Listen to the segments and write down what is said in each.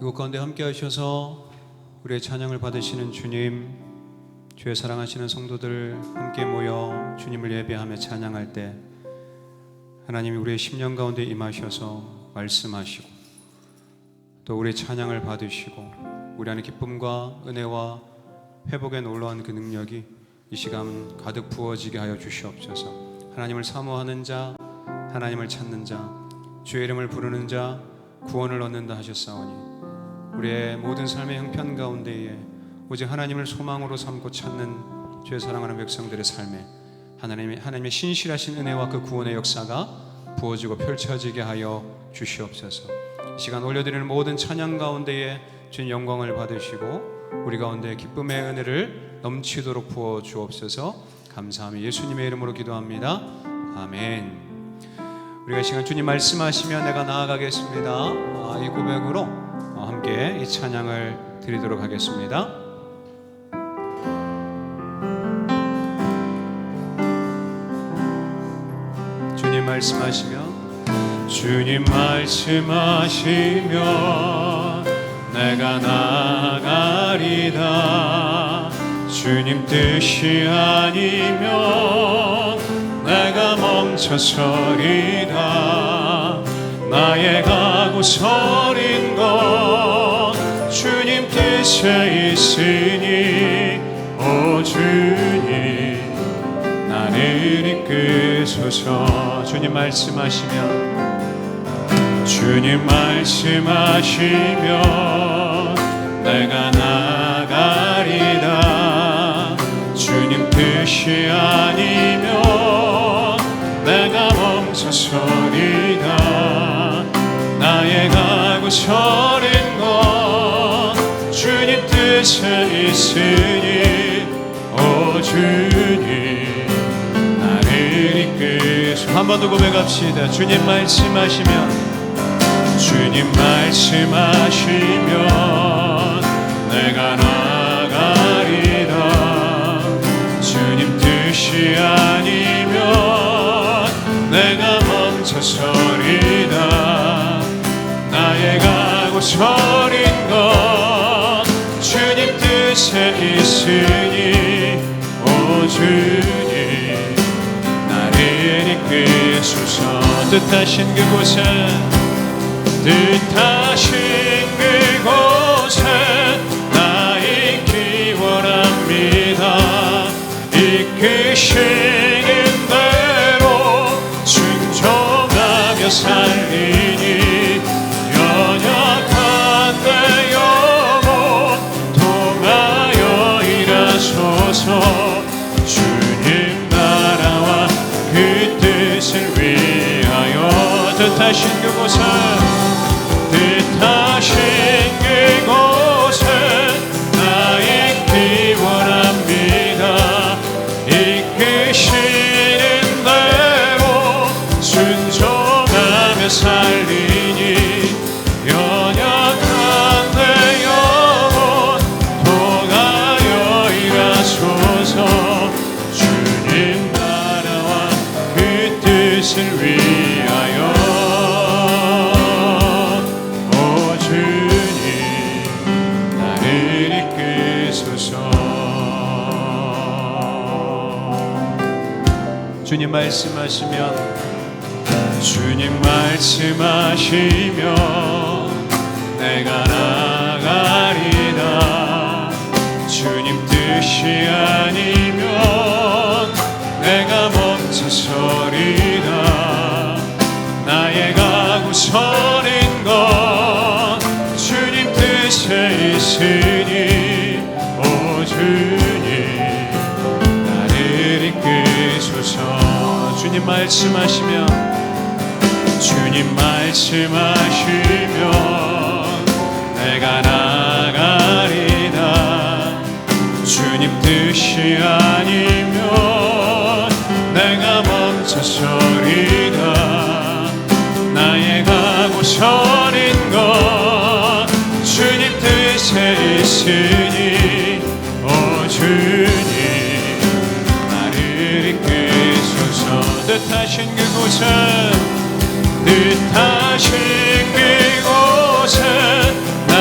이곳 가운데 함께 하셔서 우리의 찬양을 받으시는 주님, 주의 사랑하시는 성도들 함께 모여 주님을 예배하며 찬양할 때 하나님이 우리의 심령 가운데 임하셔서 말씀하시고 또 우리의 찬양을 받으시고 우리 안에 기쁨과 은혜와 회복에 놀라운 그 능력이 이 시간 가득 부어지게 하여 주시옵소서. 하나님을 사모하는 자, 하나님을 찾는 자, 주의 이름을 부르는 자 구원을 얻는다 하셨사오니 우리의 모든 삶의 형편 가운데에 오직 하나님을 소망으로 삼고 찾는 주의 사랑하는 백성들의 삶에 하나님의 신실하신 은혜와 그 구원의 역사가 부어지고 펼쳐지게 하여 주시옵소서. 이 시간 올려드리는 모든 찬양 가운데에 주님 영광을 받으시고 우리 가운데 기쁨의 은혜를 넘치도록 부어 주옵소서. 감사하며 예수님의 이름으로 기도합니다. 아멘. 우리가 이 시간 주님 말씀하시며 내가 나아가겠습니다. 이 고백으로 함께 이 찬양을 드리도록 하겠습니다. 주님 말씀하시면 주님 말씀하시면 내가 나아가리다. 주님 뜻이 아니면 내가 멈춰서리다. 나의 가고 서린 것 주님 뜻에 있으니 오 주님 나를 이끄소서. 주님 말씀하시면 주님 말씀하시면 내가 나가리다. 주님 뜻이 아니면 내가 멈춰서리다. 나의 가고 서린 것 주님 뜻에 있으니 오 주님 나를 이끄소. 한 번 더 고백합시다. 주님 말씀하시면 주님 말씀하시면 내가 나가리다. 주님 뜻이 아니면 내가 멈춰서리다. 나의 가고 서린 것 주님 뜻에 있으니 오 주님 나를 이끄소서. 뜻하신 그곳에 나 있기 원합니다. 이끄시는 대로 순종하며 살리니 연약한 내 영혼 통하여 일하소서. 주님 나라와 그 뜻을 위하여 뜻하신 그곳에 나 있기 원합니다. 이끄시는 대로 순종하며 살리니 연약한 내 영혼 통하여 일하소서. 주님 나라와 그 뜻을 위하여 주님 말씀하시면 주님 말씀하시면 내가 나가리다. 주님 뜻이 아니면 내가 멈춰서리다. 나의 가고 서린 것 주님 뜻에 있으니 오 주님 나를 이끄소서. 주님 말씀하시면 주님 말씀하시면 내가 나가리다. 주님 뜻이 아니면 내가 멈춰서리다. 나의 가고 서린 것 주님 뜻에 있으니 오 주님 나를 이끄소서. 뜻하신 그곳에 뜻하신 그곳에 나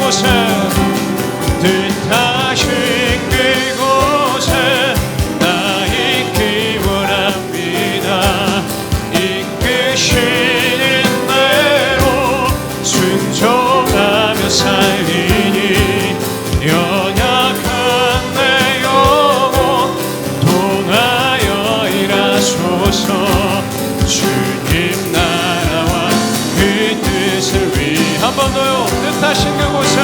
그곳에 뜻하신 그곳에 나 있기 원합니다. 이끄시는 대로 순종하며 살리니 연약한 내 영혼 통하여 일하소서. 주님 나라와 그 뜻을 위해 한 번 더요. 뜻하신 그곳에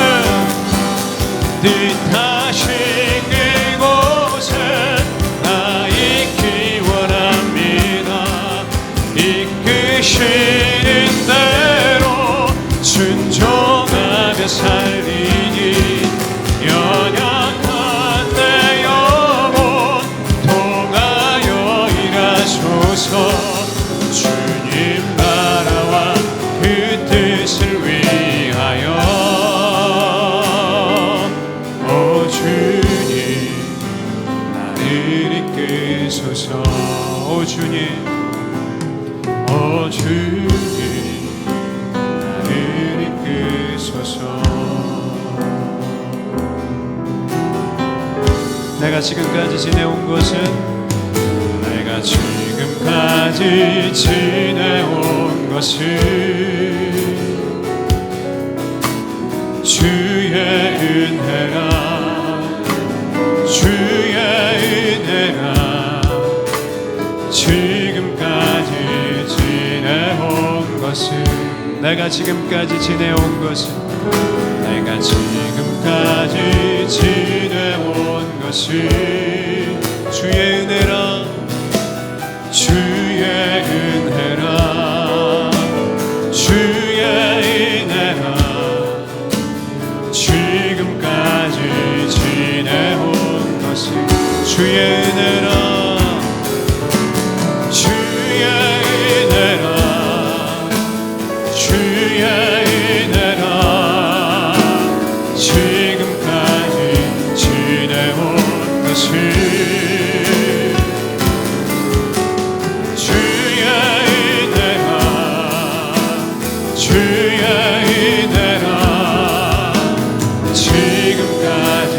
뜻하신 그곳에 나 있기 원합니다. 이끄시는 대로 순종하며 살리니 연약한 내 영혼 통하여 일하소서. 주님 나라와 그 뜻을 위하여 오 주님 나를 이끄소서. 오 주님 오 주님 나를 이끄소서. 내가 지금까지 지내온 것은 내가 지금까지 지내온 것은 주의 은혜라. 주의 은혜라. 지금까지 지내온 것은 내가 지금까지 지내온 것은 내가 지금까지 지내온 것은 주의 은혜라. 주의 은혜라. 주의 은혜라. 지금까지 지내온 것은 주의 은혜라. 주의 은혜라. 주의 은혜라. 지금까지 지내온 것은 주의 은혜라. 주의 은혜라. 지금까지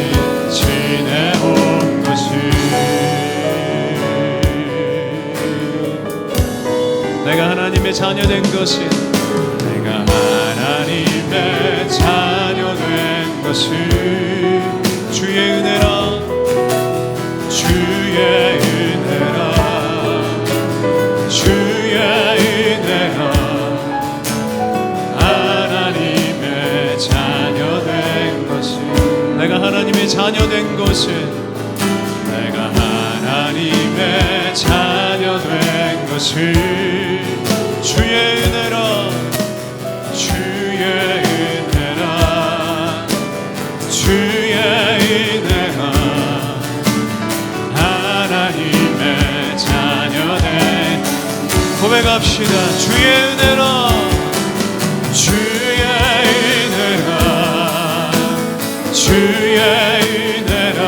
지내온 것은 내가 하나님의 자녀된 것은 내가 하나님의 자녀된 것은 주의 은혜라. 주의 은혜라. 주의 은혜라. 하나님의 자녀된 것은 내가 하나님의 자녀된 것은 내가 하나님의 자녀된 것은 주의 은혜라. 주의 은혜라. 주의 은혜라. 하나님의 자녀된 고백합시다. 주의 은혜라. 주의 은혜라. 주의 은혜라.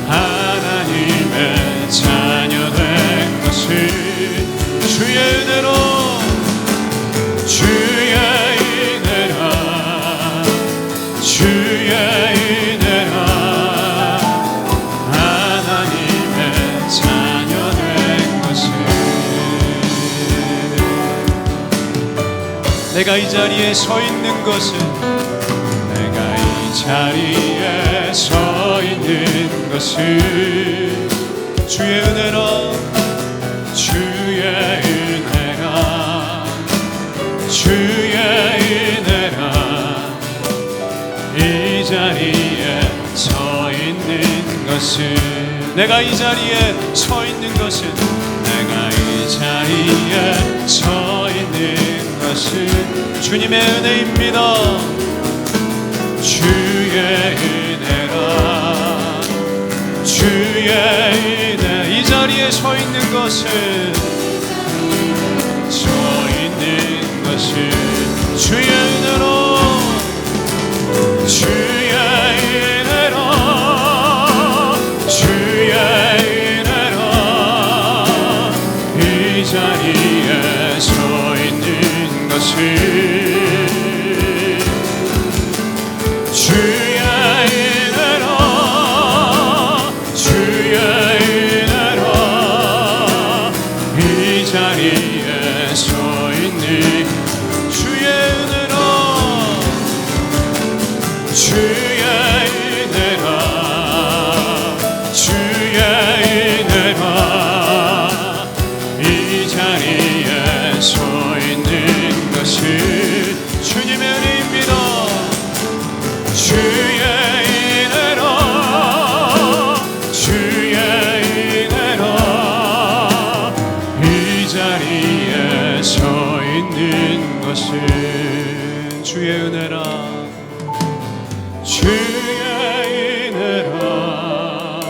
하나님의 자녀된 것은 주의 은혜로. 주의 은혜라. 주의 은혜라. 하나님의 자녀된 것은 내가 이 자리에 서 있는 것은 내가 이 자리에 서 있는 것은 주의 은혜라. 주의 은혜라. 주의 은혜라. 이 자리에 서 있는 것은 내가 이 자리에 서 있는 것은 내가 이 자리에 서 있는 것은 주님의 은혜입니다. 주의 은혜라. 주의 은혜. 이 자리에 서 있는 것은 서 있는 것은 주의 은혜로. 주의 은혜로. 주의 은혜로. 이 자리에 서 있는 것은 것은 주의 은혜라 주의 은혜라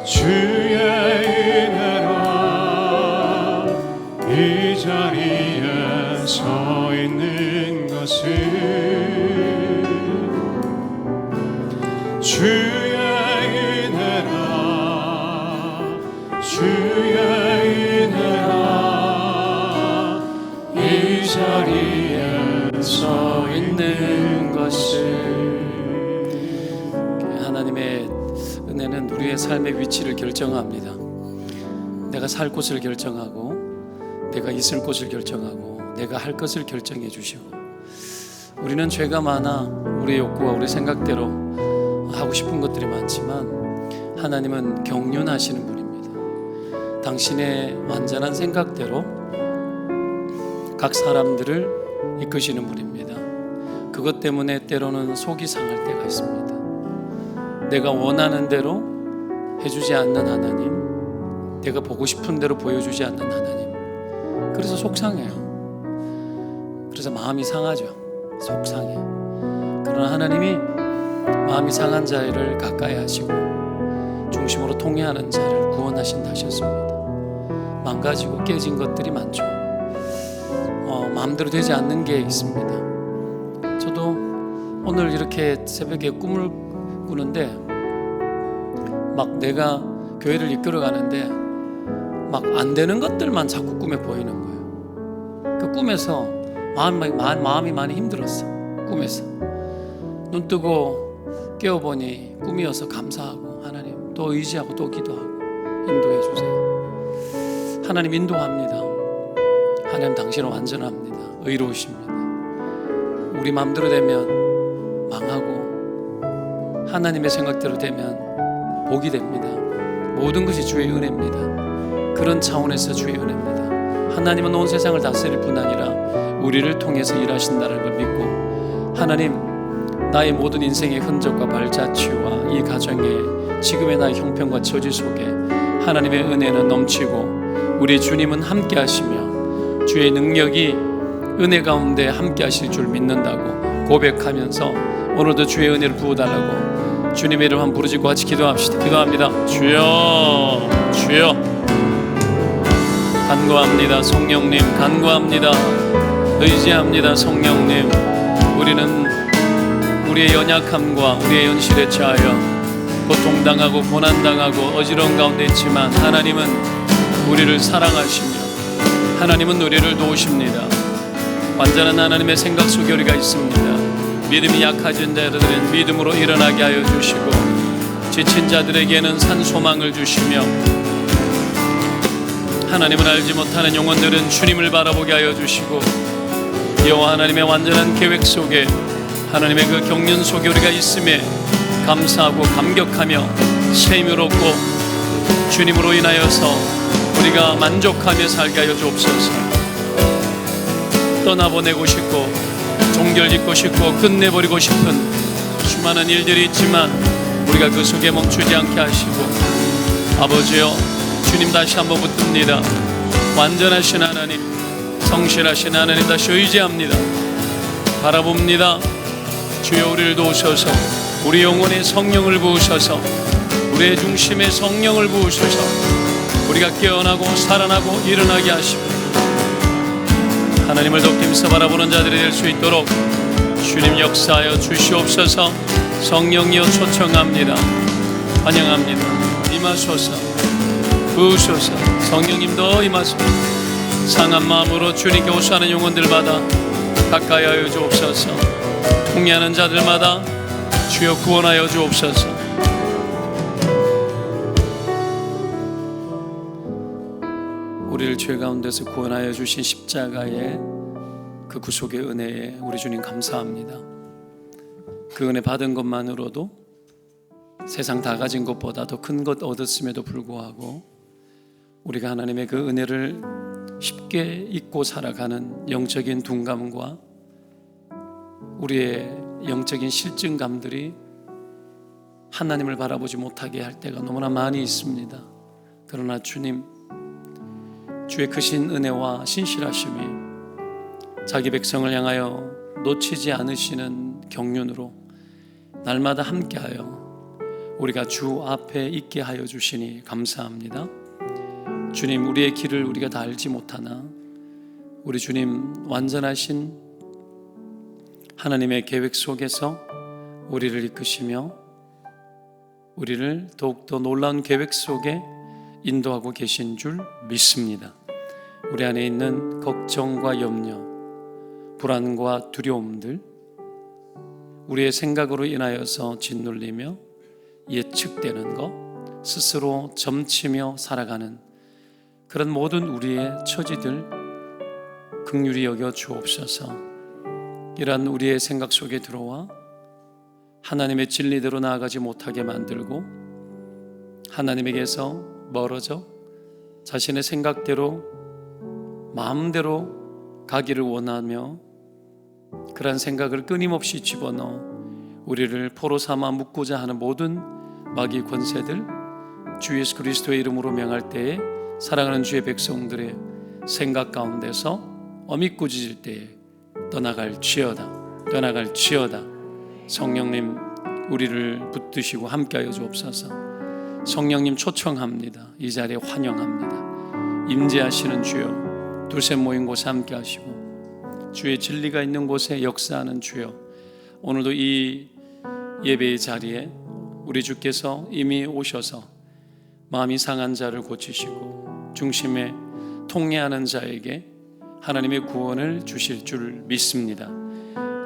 주의 은혜라 이 자리에 서 있는 것은 주의 은혜라 주의 은혜라 이 자리에 서 있는 것을. 하나님의 은혜는 우리의 삶의 위치를 결정합니다. 내가 살 곳을 결정하고 내가 있을 곳을 결정하고 내가 할 것을 결정해 주시고, 우리는 죄가 많아 우리의 욕구와 우리 생각대로 하고 싶은 것들이 많지만 하나님은 경륜하시는 분입니다. 당신의 완전한 생각대로 각 사람들을 이끄시는 분입니다. 그것 때문에 때로는 속이 상할 때가 있습니다. 내가 원하는 대로 해주지 않는 하나님, 내가 보고 싶은 대로 보여주지 않는 하나님, 그래서 속상해요. 그래서 마음이 상하죠. 속상해. 그러나 하나님이 마음이 상한 자를 가까이 하시고 중심으로 통해하는 자를 구원하신다 하셨습니다. 망가지고 깨진 것들이 많죠. 마음대로 되지 않는 게 있습니다. 저도 오늘 이렇게 새벽에 꿈을 꾸는데 막 내가 교회를 이끌어 가는데 막 안 되는 것들만 자꾸 꿈에 보이는 거예요. 그 꿈에서 마음이 많이 힘들었어. 꿈에서 눈 뜨고 깨어보니 꿈이어서 감사하고 하나님 또 의지하고 또 기도하고 인도해 주세요. 하나님 인도합니다. 하나님 당신은 완전합니다. 의로우십니다. 우리 마음대로 되면 망하고 하나님의 생각대로 되면 복이 됩니다. 모든 것이 주의 은혜입니다. 그런 차원에서 주의 은혜입니다. 하나님은 온 세상을 다스릴 뿐 아니라 우리를 통해서 일하신다는 걸 믿고, 하나님 나의 모든 인생의 흔적과 발자취와 이 가정의 지금의 나의 형편과 처지 속에 하나님의 은혜는 넘치고 우리 주님은 함께 하시며 주의 능력이 은혜 가운데 함께 하실 줄 믿는다고 고백하면서 오늘도 주의 은혜를 부어달라고 주님의 이름 한번 부르짖고 같이 기도합시다. 기도합니다. 주여 주여, 간구합니다. 성령님 간구합니다. 의지합니다. 성령님, 우리는 우리의 연약함과 우리의 연실에 처하여 고통당하고 고난당하고 어지러운 가운데 있지만 하나님은 우리를 사랑하시며 하나님은 우리를 도우십니다. 완전한 하나님의 생각 속에 우리가 있습니다. 믿음이 약해진 자들은 믿음으로 일어나게 하여 주시고 지친 자들에게는 산 소망을 주시며 하나님을 알지 못하는 영혼들은 주님을 바라보게 하여 주시고 여호와 하나님의 완전한 계획 속에 하나님의 그 경륜 속에 우리가 있음에 감사하고 감격하며 새 힘을 얻고 주님으로 인하여서 우리가 만족하며 살게 하여 주옵소서. 떠나보내고 싶고 종결짓고 싶고 끝내버리고 싶은 수많은 일들이 있지만 우리가 그 속에 멈추지 않게 하시고 아버지여, 주님 다시 한번 붙듭니다. 완전하신 하나님, 성실하신 하나님 다시 의지합니다. 바라봅니다. 주여 우리를 도우셔서 우리 영혼에 성령을 부으셔서 우리의 중심에 성령을 부으셔서 우리가 깨어나고 살아나고 일어나게 하시고 하나님을 더 힘써 바라보는 자들이 될 수 있도록 주님 역사하여 주시옵소서. 성령이여 초청합니다. 환영합니다. 임하소서. 부으소서. 성령님도 임하소서. 상한 마음으로 주님께 호소하는 영혼들마다 가까이 하여 주옵소서. 통해하는 자들마다 주여 구원하여 주옵소서. 우리를 죄 가운데서 구원하여 주신 십자가의 그 구속의 은혜에 우리 주님 감사합니다. 그 은혜 받은 것만으로도 세상 다 가진 것보다 더 큰 것 얻었음에도 불구하고 우리가 하나님의 그 은혜를 쉽게 잊고 살아가는 영적인 둔감과 우리의 영적인 실증감들이 하나님을 바라보지 못하게 할 때가 너무나 많이 있습니다. 그러나 주님, 주의 크신 은혜와 신실하심이 자기 백성을 향하여 놓치지 않으시는 경륜으로 날마다 함께하여 우리가 주 앞에 있게 하여 주시니 감사합니다. 주님, 우리의 길을 우리가 다 알지 못하나 우리 주님 완전하신 하나님의 계획 속에서 우리를 이끄시며 우리를 더욱더 놀라운 계획 속에 인도하고 계신 줄 믿습니다. 우리 안에 있는 걱정과 염려, 불안과 두려움들, 우리의 생각으로 인하여서 짓눌리며 예측되는 것, 스스로 점치며 살아가는 그런 모든 우리의 처지들 긍휼히 여겨 주옵소서. 이러한 우리의 생각 속에 들어와 하나님의 진리대로 나아가지 못하게 만들고 하나님에게서 멀어져 자신의 생각대로 마음대로 가기를 원하며 그러한 생각을 끊임없이 집어넣어 우리를 포로 삼아 묶고자 하는 모든 마귀 권세들 주 예수 그리스도의 이름으로 명할 때에 사랑하는 주의 백성들의 생각 가운데서 어미 꾸짖을 때에 떠나갈지어다, 떠나갈지어다. 성령님, 우리를 붙드시고 함께하여 주옵소서. 성령님 초청합니다. 이 자리에 환영합니다. 임재하시는 주여, 두세 모인 곳에 함께하시고 주의 진리가 있는 곳에 역사하는 주여, 오늘도 이 예배의 자리에 우리 주께서 이미 오셔서 마음이 상한 자를 고치시고 중심에 통례하는 자에게 하나님의 구원을 주실 줄 믿습니다.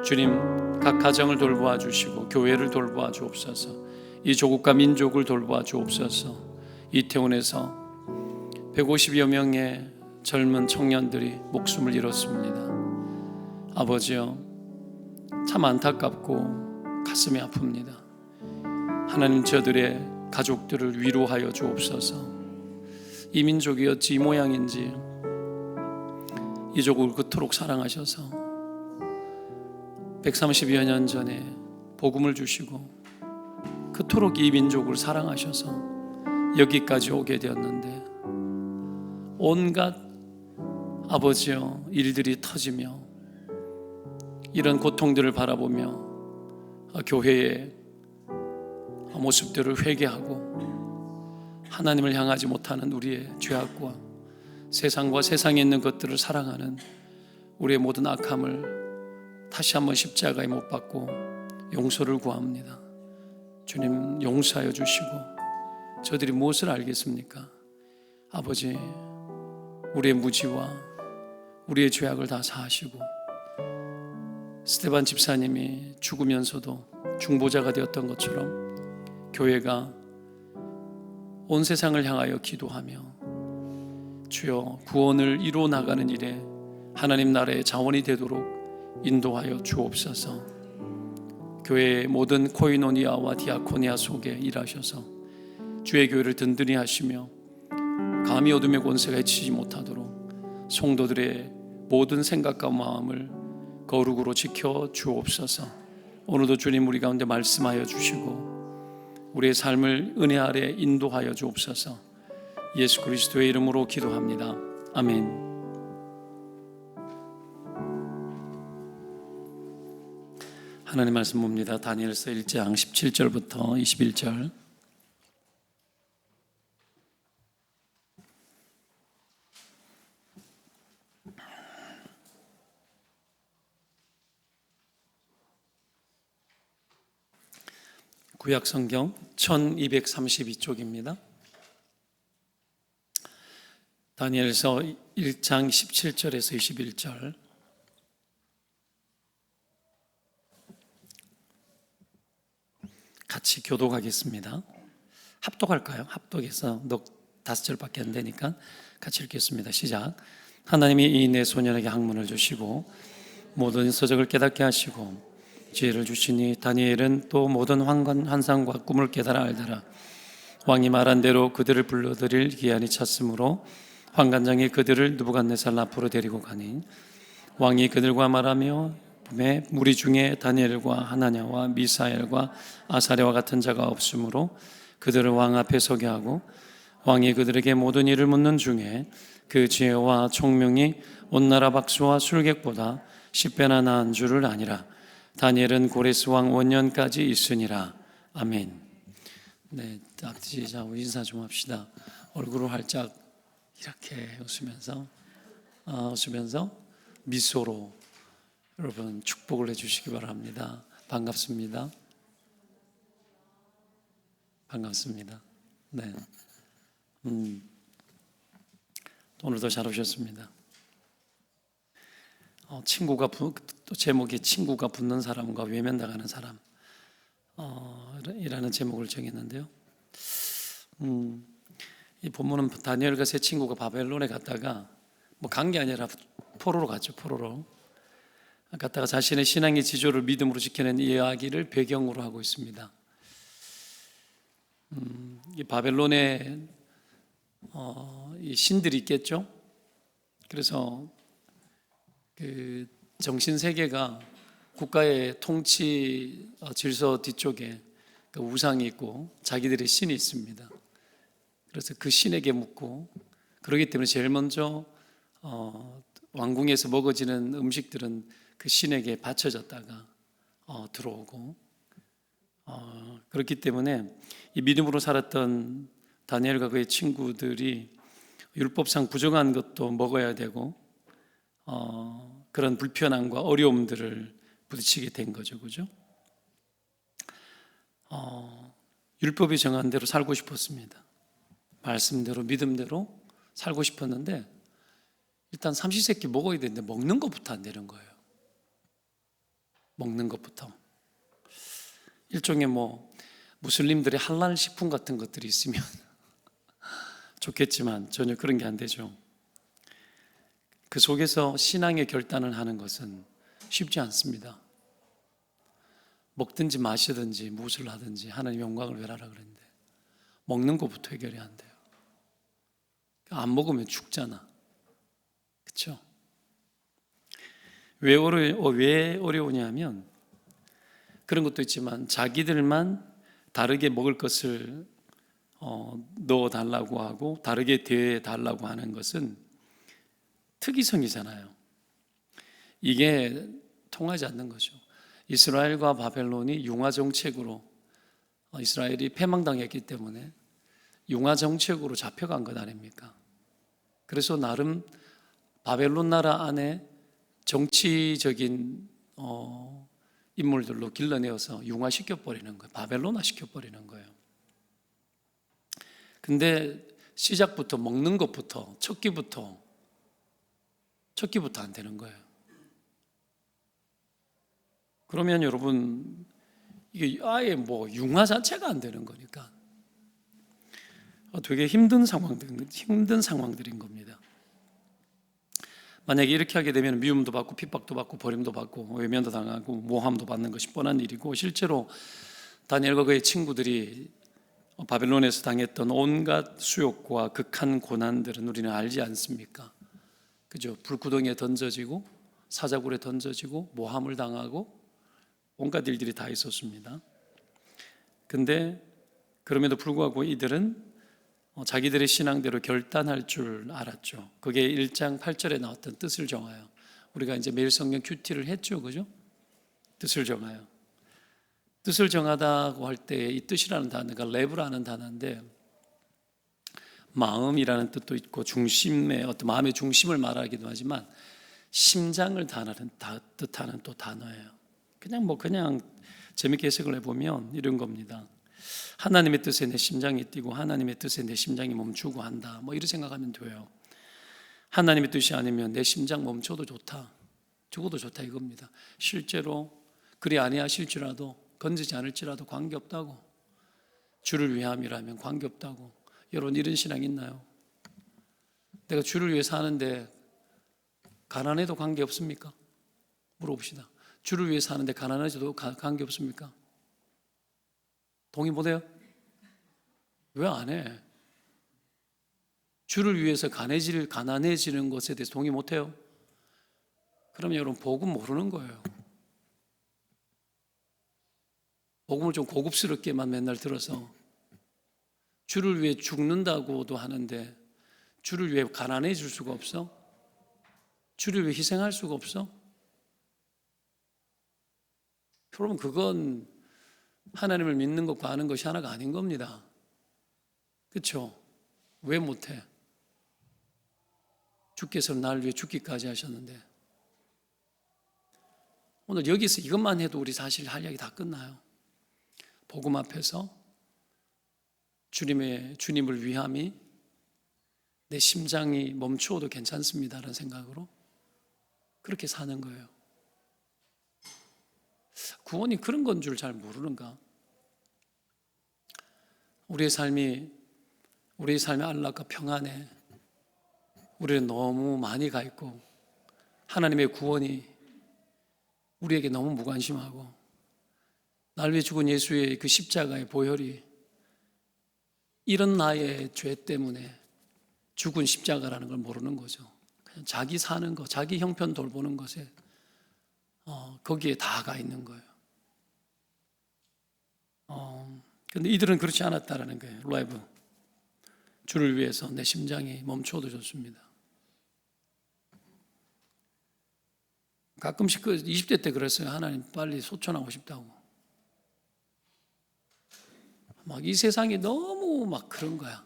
주님, 각 가정을 돌보아 주시고 교회를 돌보아 주옵소서. 이 조국과 민족을 돌보아 주옵소서. 이태원에서 150여 명의 젊은 청년들이 목숨을 잃었습니다. 아버지여, 참 안타깝고 가슴이 아픕니다. 하나님, 저들의 가족들을 위로하여 주옵소서. 이 민족이 어찌 이 모양인지 이 족을 그토록 사랑하셔서 130여 년 전에 복음을 주시고 그토록 이 민족을 사랑하셔서 여기까지 오게 되었는데 온갖 아버지여 일들이 터지며 이런 고통들을 바라보며 교회의 모습들을 회개하고 하나님을 향하지 못하는 우리의 죄악과 세상과 세상에 있는 것들을 사랑하는 우리의 모든 악함을 다시 한번 십자가에 못 박고 용서를 구합니다. 주님, 용서하여 주시고 저들이 무엇을 알겠습니까? 아버지, 우리의 무지와 우리의 죄악을 다 사하시고 스데반 집사님이 죽으면서도 중보자가 되었던 것처럼 교회가 온 세상을 향하여 기도하며 주여 구원을 이루어 나가는 일에 하나님 나라의 자원이 되도록 인도하여 주옵소서. 교회의 모든 코이노니아와 디아코니아 속에 일하셔서 주의 교회를 든든히 하시며 감히 어둠의 권세가 해치지 못하도록 성도들의 모든 생각과 마음을 거룩으로 지켜 주옵소서. 오늘도 주님 우리 가운데 말씀하여 주시고 우리의 삶을 은혜 아래 인도하여 주옵소서. 예수 그리스도의 이름으로 기도합니다. 아멘. 하나님 말씀 봅니다. 다니엘서 1장 17절부터 21절. 구약 성경 1232쪽입니다. 다니엘서 1장 17절에서 21절. 같이 교독하겠습니다. 합독할까요? 합독해서 5절밖에 안 되니까 같이 읽겠습니다. 시작. 하나님이 이 내 소년에게 학문을 주시고 모든 서적을 깨닫게 하시고 지혜를 주시니 다니엘은 또 모든 환상과 꿈을 깨달아 알더라. 왕이 말한 대로 그들을 불러들일 기한이 찼으므로 환관장이 그들을 느부갓네살 앞으로 데리고 가니 왕이 그들과 말하며 봄에 무리 중에 다니엘과 하나냐와 미사엘과 아사랴와 같은 자가 없으므로 그들을 왕 앞에 서게 하고 왕이 그들에게 모든 일을 묻는 중에 그 지혜와 총명이 온 나라 박수와 술객보다 10배나 나은 줄을 아니라 다니엘은 고레스 왕 원년까지 있으니라. 아멘. 네, 자, 우리 인사 좀 합시다. 얼굴을 활짝 이렇게 웃으면서 미소로 여러분 축복을 해주시기 바랍니다. 반갑습니다. 네. 오늘도 잘 오셨습니다. 또 제목이 친구가 붙는 사람과 외면당하는 사람 이라는 제목을 정했는데요. 이 본문은 다니엘과 세 친구가 바벨론에 갔다가 간 게 아니라 포로로 갔죠. 포로로 갔다가 자신의 신앙의 지조를 믿음으로 지켜낸 이야기를 배경으로 하고 있습니다. 이 바벨론에 이 신들이 있겠죠. 그래서 그 정신 세계가 국가의 통치 질서 뒤쪽에 그 우상이 있고 자기들의 신이 있습니다. 그래서 그 신에게 묻고, 그렇기 때문에 제일 먼저 왕궁에서 먹어지는 음식들은 그 신에게 바쳐졌다가 들어오고, 그렇기 때문에 이 믿음으로 살았던 다니엘과 그의 친구들이 율법상 부정한 것도 먹어야 되고 그런 불편함과 어려움들을 부딪히게 된 거죠. 그죠? 율법이 정한 대로 살고 싶었습니다. 말씀대로 믿음대로 살고 싶었는데 일단 삼시세끼 먹어야 되는데 먹는 것부터 안 되는 거예요. 먹는 것부터. 일종의 무슬림들의 할랄 식품 같은 것들이 있으면 좋겠지만 전혀 그런 게 안 되죠. 그 속에서 신앙의 결단을 하는 것은 쉽지 않습니다. 먹든지 마시든지 무엇을 하든지 하나님 영광을 외라라 그랬는데 먹는 것부터 해결이 안 돼요. 안 먹으면 죽잖아. 그렇죠? 왜 어려우냐면 그런 것도 있지만 자기들만 다르게 먹을 것을 넣어달라고 하고 다르게 대해달라고 하는 것은 특이성이잖아요. 이게 통하지 않는 거죠. 이스라엘과 바벨론이 융화 정책으로 이스라엘이 패망당했기 때문에 융화 정책으로 잡혀간 것 아닙니까? 그래서 나름 바벨론 나라 안에 정치적인 인물들로 길러내어서 융화시켜버리는 거예요. 바벨론화 시켜버리는 거예요. 근데 시작부터 먹는 것부터 첫 끼부터 안 되는 거예요. 그러면 여러분 이게 아예 융화 자체가 안 되는 거니까 되게 힘든 상황들인 겁니다. 만약에 이렇게 하게 되면 미움도 받고 핍박도 받고 버림도 받고 외면도 당하고 모함도 받는 것이 뻔한 일이고, 실제로 다니엘과 그의 친구들이 바벨론에서 당했던 온갖 수욕과 극한 고난들은 우리는 알지 않습니까? 그죠? 불구덩이에 던져지고 사자굴에 던져지고 모함을 당하고 온갖 일들이 다 있었습니다. 근데 그럼에도 불구하고 이들은 자기들의 신앙대로 결단할 줄 알았죠. 그게 1장 8절에 나왔던 뜻을 정하여. 우리가 이제 매일 성경 큐티를 했죠. 그죠? 뜻을 정하여. 뜻을 정하다고 할 때 이 뜻이라는 단어가 레브라는 단어인데 마음이라는 뜻도 있고 중심의 어떤 마음의 중심을 말하기도 하지만 심장을 뜻하는 또 단어예요. 그냥 재밌게 해석을 해보면 이런 겁니다. 하나님의 뜻에 내 심장이 뛰고 하나님의 뜻에 내 심장이 멈추고 한다. 이렇게 생각하면 돼요. 하나님의 뜻이 아니면 내 심장 멈춰도 좋다, 죽어도 좋다 이겁니다. 실제로 그리 아니하실지라도 건지지 않을지라도 관계없다고. 주를 위함이라면 관계없다고. 여러분 이런 신앙 있나요? 내가 주를 위해 사는데 가난해도 관계없습니까? 물어봅시다. 주를 위해 사는데 가난해도 관계없습니까? 동의 못해요? 왜 안 해? 주를 위해서 가난해지는 것에 대해서 동의 못해요? 그러면 여러분 복음 모르는 거예요. 복음을 좀 고급스럽게만 맨날 들어서 주를 위해 죽는다고도 하는데 주를 위해 가난해질 수가 없어? 주를 위해 희생할 수가 없어? 여러분, 그건 하나님을 믿는 것과 아는 것이 하나가 아닌 겁니다. 그렇죠? 왜 못해? 주께서는 나를 위해 죽기까지 하셨는데. 오늘 여기서 이것만 해도 우리 사실 할 이야기 다 끝나요. 복음 앞에서 주님을 위함이 내 심장이 멈추어도 괜찮습니다라는 생각으로 그렇게 사는 거예요. 구원이 그런 건 줄 잘 모르는가? 우리의 삶이 안락과 평안에 우리는 너무 많이 가 있고, 하나님의 구원이 우리에게 너무 무관심하고, 날 위해 죽은 예수의 그 십자가의 보혈이 이런 나의 죄 때문에 죽은 십자가라는 걸 모르는 거죠. 그냥 자기 사는 것, 자기 형편 돌보는 것에 거기에 다 가 있는 거예요. 근데 이들은 그렇지 않았다라는 거예요. 라이브. 주를 위해서 내 심장이 멈춰도 좋습니다. 가끔씩 20대 때 그랬어요. 하나님 빨리 소천하고 싶다고. 막 이 세상이 너무 막 그런 거야.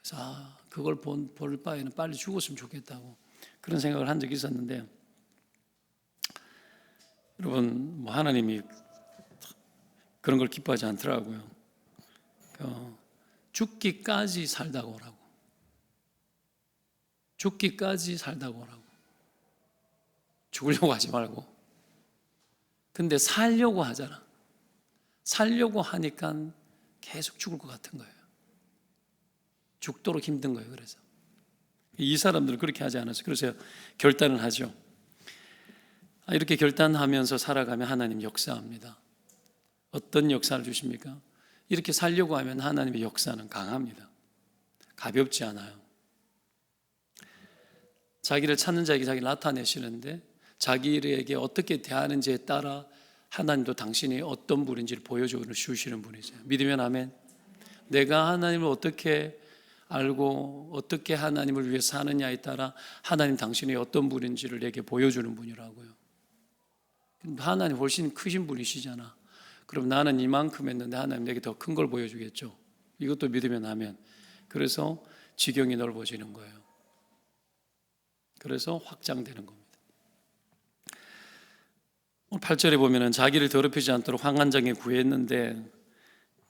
그래서 그걸 볼 바에는 빨리 죽었으면 좋겠다고 그런 생각을 한 적이 있었는데, 여러분, 하나님이 그런 걸 기뻐하지 않더라고요. 죽기까지 살다가 오라고. 죽기까지 살다가 오라고. 죽으려고 하지 말고. 근데 살려고 하잖아. 살려고 하니까 계속 죽을 것 같은 거예요. 죽도록 힘든 거예요. 그래서 이 사람들은 그렇게 하지 않았어요. 그래서 결단을 하죠. 이렇게 결단하면서 살아가면 하나님 역사합니다. 어떤 역사를 주십니까? 이렇게 살려고 하면 하나님의 역사는 강합니다. 가볍지 않아요. 자기를 찾는 자에게 자기를 나타내시는데, 자기에게 어떻게 대하는지에 따라 하나님도 당신이 어떤 분인지를 보여주시는 분이세요. 믿으면 아멘. 내가 하나님을 어떻게 알고 어떻게 하나님을 위해 사느냐에 따라 하나님 당신이 어떤 분인지를 내게 보여주는 분이라고요. 하나님 훨씬 크신 분이시잖아. 그럼 나는 이만큼 했는데 하나님 내게 더 큰 걸 보여주겠죠. 이것도 믿으면 아멘. 그래서 지경이 넓어지는 거예요. 그래서 확장되는 겁니다. 8절에 보면은 자기를 더럽히지 않도록 환관장에 구했는데,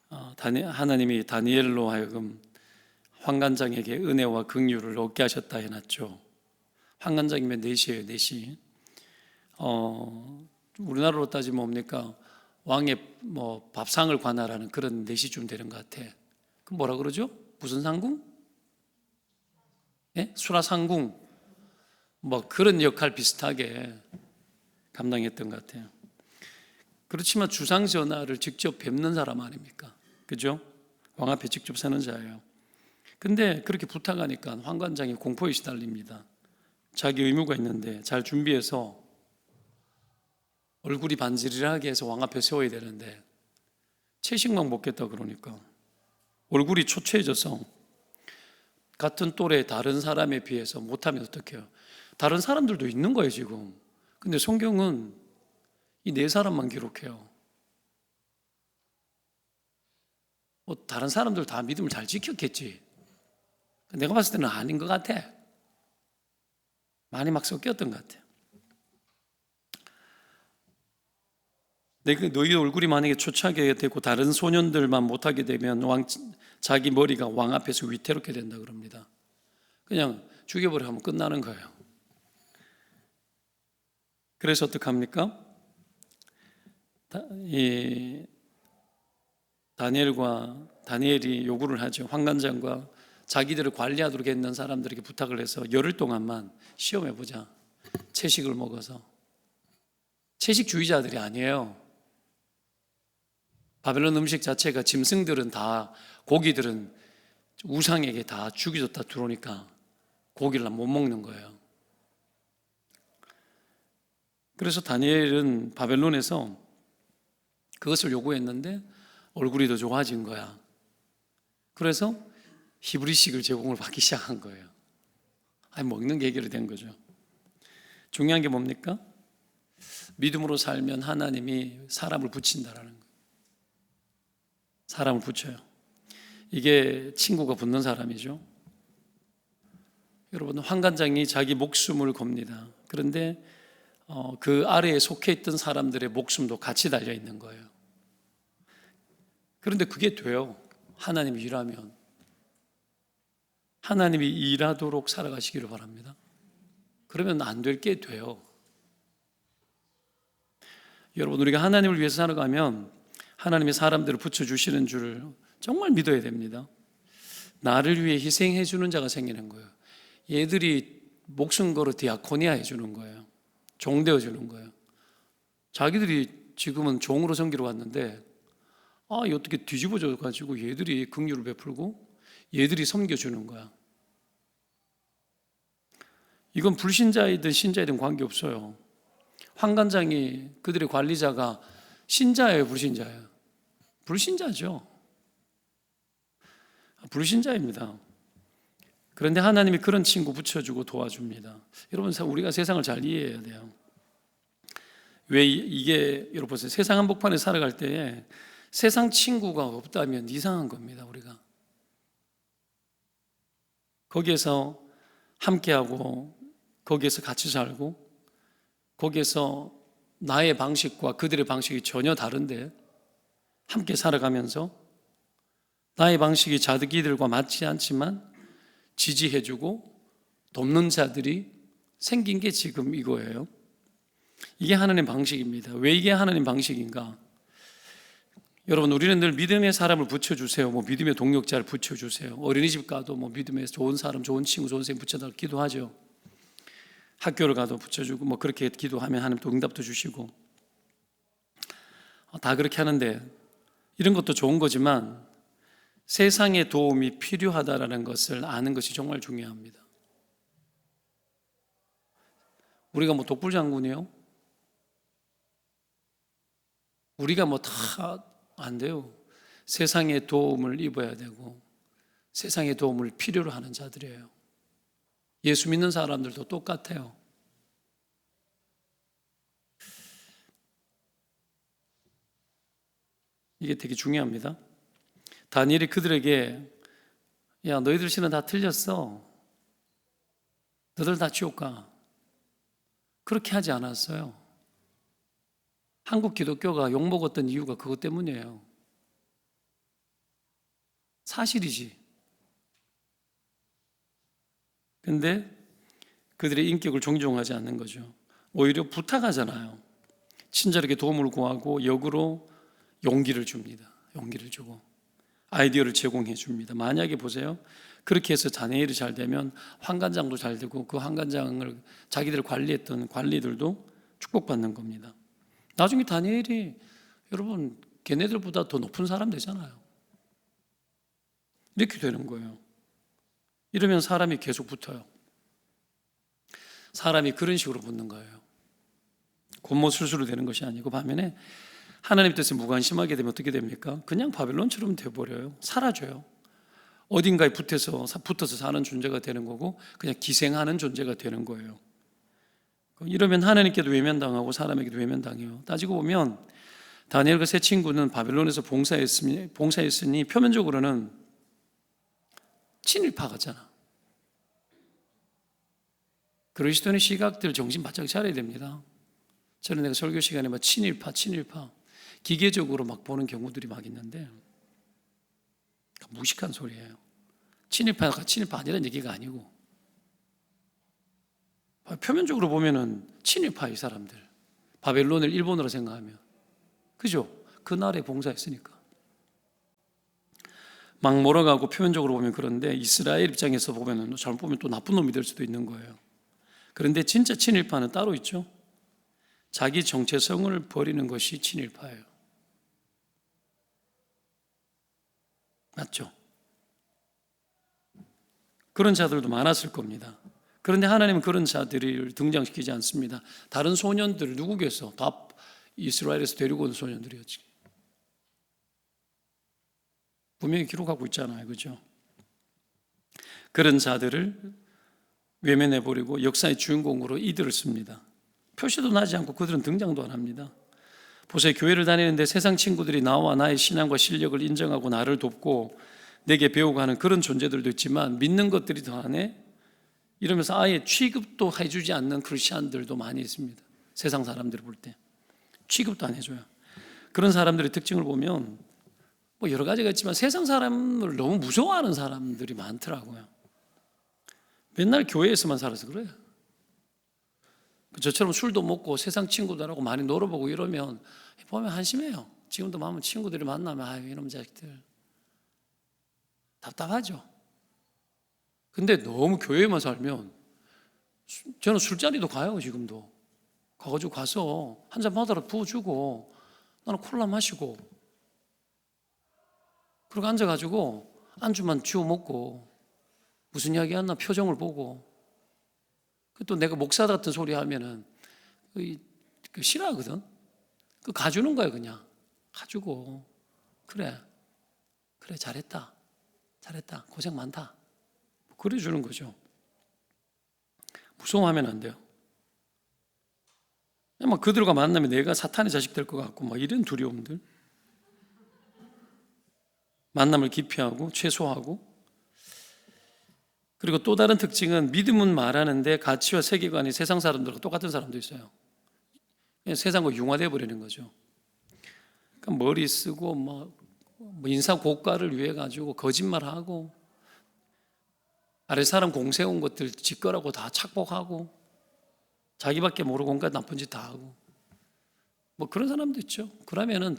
하나님이 다니엘로 하여금 환관장에게 은혜와 긍휼을 얻게 하셨다 해놨죠. 환관장이면 넷이에요. 넷이. 우리나라로 따지면 뭡니까? 왕의 밥상을 관할하는 그런 넷이 되는 것 같아. 그 뭐라 그러죠? 무슨 상궁? 예? 수라상궁. 그런 역할 비슷하게 감당했던 것 같아요. 그렇지만 주상 전하를 직접 뵙는 사람 아닙니까? 그죠? 왕 앞에 직접 서는 자예요. 근데 그렇게 부탁하니까 환관장이 공포에 시달립니다. 자기 의무가 있는데 잘 준비해서 얼굴이 반지르하게 해서 왕 앞에 세워야 되는데 채식만 먹겠다 그러니까 얼굴이 초췌해져서 같은 또래 다른 사람에 비해서 못하면 어떡해요? 다른 사람들도 있는 거예요 지금. 근데 성경은 이 네 사람만 기록해요. 다른 사람들 다 믿음을 잘 지켰겠지. 내가 봤을 때는 아닌 것 같아. 많이 막 섞였던 것 같아. 너희 얼굴이 만약에 초췌하게 되고 다른 소년들만 못하게 되면 자기 머리가 왕 앞에서 위태롭게 된다 그럽니다. 그냥 죽여버려 하면 끝나는 거예요. 그래서 어떡합니까? 다니엘이 요구를 하죠. 환관장과 자기들을 관리하도록 했는 사람들에게 부탁을 해서 열흘 동안만 시험해보자. 채식을 먹어서. 채식주의자들이 아니에요. 바벨론 음식 자체가 짐승들은 다, 고기들은 우상에게 다 죽여줬다 들어오니까 고기를 못 먹는 거예요. 그래서 다니엘은 바벨론에서 그것을 요구했는데 얼굴이 더 좋아진 거야. 그래서 히브리식을 제공을 받기 시작한 거예요. 먹는 게 해결이 된 거죠. 중요한 게 뭡니까? 믿음으로 살면 하나님이 사람을 붙인다라는 거예요. 사람을 붙여요. 이게 친구가 붙는 사람이죠. 여러분, 환관장이 자기 목숨을 겁니다. 그런데 그 아래에 속해 있던 사람들의 목숨도 같이 달려 있는 거예요. 그런데 그게 돼요. 하나님이 일하면. 하나님이 일하도록 살아가시기를 바랍니다. 그러면 안 될 게 돼요. 여러분, 우리가 하나님을 위해서 살아가면 하나님이 사람들을 붙여주시는 줄 정말 믿어야 됩니다. 나를 위해 희생해 주는 자가 생기는 거예요. 얘들이 목숨 걸어 디아코니아 해주는 거예요. 종 되어주는 거예요. 자기들이 지금은 종으로 섬기러 왔는데 이 어떻게 뒤집어져 가지고 얘들이 긍휼을 베풀고 얘들이 섬겨주는 거야. 이건 불신자이든 신자이든 관계없어요. 환관장이 그들의 관리자가 신자예요, 불신자예요? 불신자죠. 불신자입니다. 그런데 하나님이 그런 친구 붙여주고 도와줍니다. 여러분, 우리가 세상을 잘 이해해야 돼요. 왜 이게, 여러분 보세요. 세상 한복판에 살아갈 때에 세상 친구가 없다면 이상한 겁니다, 우리가. 거기에서 함께하고, 거기에서 같이 살고, 거기에서 나의 방식과 그들의 방식이 전혀 다른데 함께 살아가면서 나의 방식이 자기들과 맞지 않지만 지지해주고 돕는 자들이 생긴 게 지금 이거예요. 이게 하나님 방식입니다. 왜 이게 하나님 방식인가? 여러분, 우리는 늘 믿음의 사람을 붙여주세요. 믿음의 동력자를 붙여주세요. 어린이집 가도 믿음의 좋은 사람, 좋은 친구, 좋은 선생님 붙여달라고 기도하죠. 학교를 가도 붙여주고 그렇게 기도하면 하나님도 응답도 주시고 다 그렇게 하는데 이런 것도 좋은 거지만 세상의 도움이 필요하다라는 것을 아는 것이 정말 중요합니다. 우리가 독불장군이요? 우리가 다 안 돼요. 세상의 도움을 입어야 되고 세상의 도움을 필요로 하는 자들이에요. 예수 믿는 사람들도 똑같아요. 이게 되게 중요합니다. 다니엘이 그들에게 야, 너희들 신은 다 틀렸어. 너희들 다 지옥 가. 그렇게 하지 않았어요. 한국 기독교가 욕먹었던 이유가 그것 때문이에요. 사실이지. 근데 그들의 인격을 존중하지 않는 거죠. 오히려 부탁하잖아요. 친절하게 도움을 구하고 역으로 용기를 줍니다. 용기를 주고 아이디어를 제공해 줍니다. 만약에 보세요. 그렇게 해서 다니엘이 잘 되면 환관장도 잘 되고 그 환관장을 자기들 관리했던 관리들도 축복받는 겁니다. 나중에 다니엘이 여러분 걔네들보다 더 높은 사람 되잖아요. 이렇게 되는 거예요. 이러면 사람이 계속 붙어요. 사람이 그런 식으로 붙는 거예요. 곤모술수로 되는 것이 아니고 반면에 하나님 뜻에 무관심하게 되면 어떻게 됩니까? 그냥 바벨론처럼 돼버려요. 사라져요. 어딘가에 붙어서 사는 존재가 되는 거고 그냥 기생하는 존재가 되는 거예요. 이러면 하나님께도 외면당하고 사람에게도 외면당해요. 따지고 보면 다니엘과 세 친구는 바벨론에서 봉사했으니 표면적으로는 친일파 같잖아. 그리스도인의 시각들 정신 바짝 차려야 됩니다. 저는 내가 설교 시간에 친일파 기계적으로 보는 경우들이 있는데 무식한 소리예요. 친일파가 친일파 아니라는 얘기가 아니고 표면적으로 보면은 친일파 이 사람들 바벨론을 일본으로 생각하면 그죠? 그 나라에 봉사했으니까 막 몰아가고 표면적으로 보면 그런데 이스라엘 입장에서 보면은 잘못 보면 또 나쁜 놈이 될 수도 있는 거예요. 그런데 진짜 친일파는 따로 있죠. 자기 정체성을 버리는 것이 친일파예요. 맞죠? 그런 자들도 많았을 겁니다. 그런데 하나님은 그런 자들을 등장시키지 않습니다. 다른 소년들 누구겠어? 다 이스라엘에서 데리고 온 소년들이었지. 분명히 기록하고 있잖아요. 그죠? 그런 자들을 외면해버리고 역사의 주인공으로 이들을 씁니다. 표시도 나지 않고 그들은 등장도 안 합니다. 보세요. 교회를 다니는데 세상 친구들이 나와 나의 신앙과 실력을 인정하고 나를 돕고 내게 배우고 하는 그런 존재들도 있지만 믿는 것들이 더하네 이러면서 아예 취급도 해주지 않는 크리스찬들도 많이 있습니다. 세상 사람들을 볼 때 취급도 안 해줘요. 그런 사람들의 특징을 보면 뭐 여러 가지가 있지만 세상 사람을 너무 무서워하는 사람들이 많더라고요. 맨날 교회에서만 살아서 그래요. 저처럼 술도 먹고 세상 친구들하고 많이 놀아보고 이러면 보면 한심해요. 지금도 마음은 친구들이 만나면 아유 이놈 자식들 답답하죠. 근데 너무 교회에만 살면 저는 술자리도 가요. 지금도 가가지고 가서 한 잔 받아라 부어주고 나는 콜라 마시고 그러고 앉아가지고 안주만 주워 먹고 무슨 이야기 하나 표정을 보고 또 내가 목사 같은 소리 하면은 싫어하거든. 그 가주는 거야 그냥 가주고 그래 잘했다 고생 많다 그래 주는 거죠. 무서워하면 안 돼요. 막 그들과 만나면 내가 사탄의 자식 될 것 같고 막 이런 두려움들 만남을 기피하고 최소화하고 그리고 또 다른 특징은 믿음은 말하는데 가치와 세계관이 세상 사람들과 똑같은 사람도 있어요. 세상과 융화되어 버리는 거죠. 그러니까 머리 쓰고 뭐 인사 고가를 위해 가지고 거짓말하고 아래 사람 공세운 것들 짓거라고 다 착복하고 자기밖에 모르고 온갖 나쁜 짓 다 하고 뭐 그런 사람도 있죠. 그러면은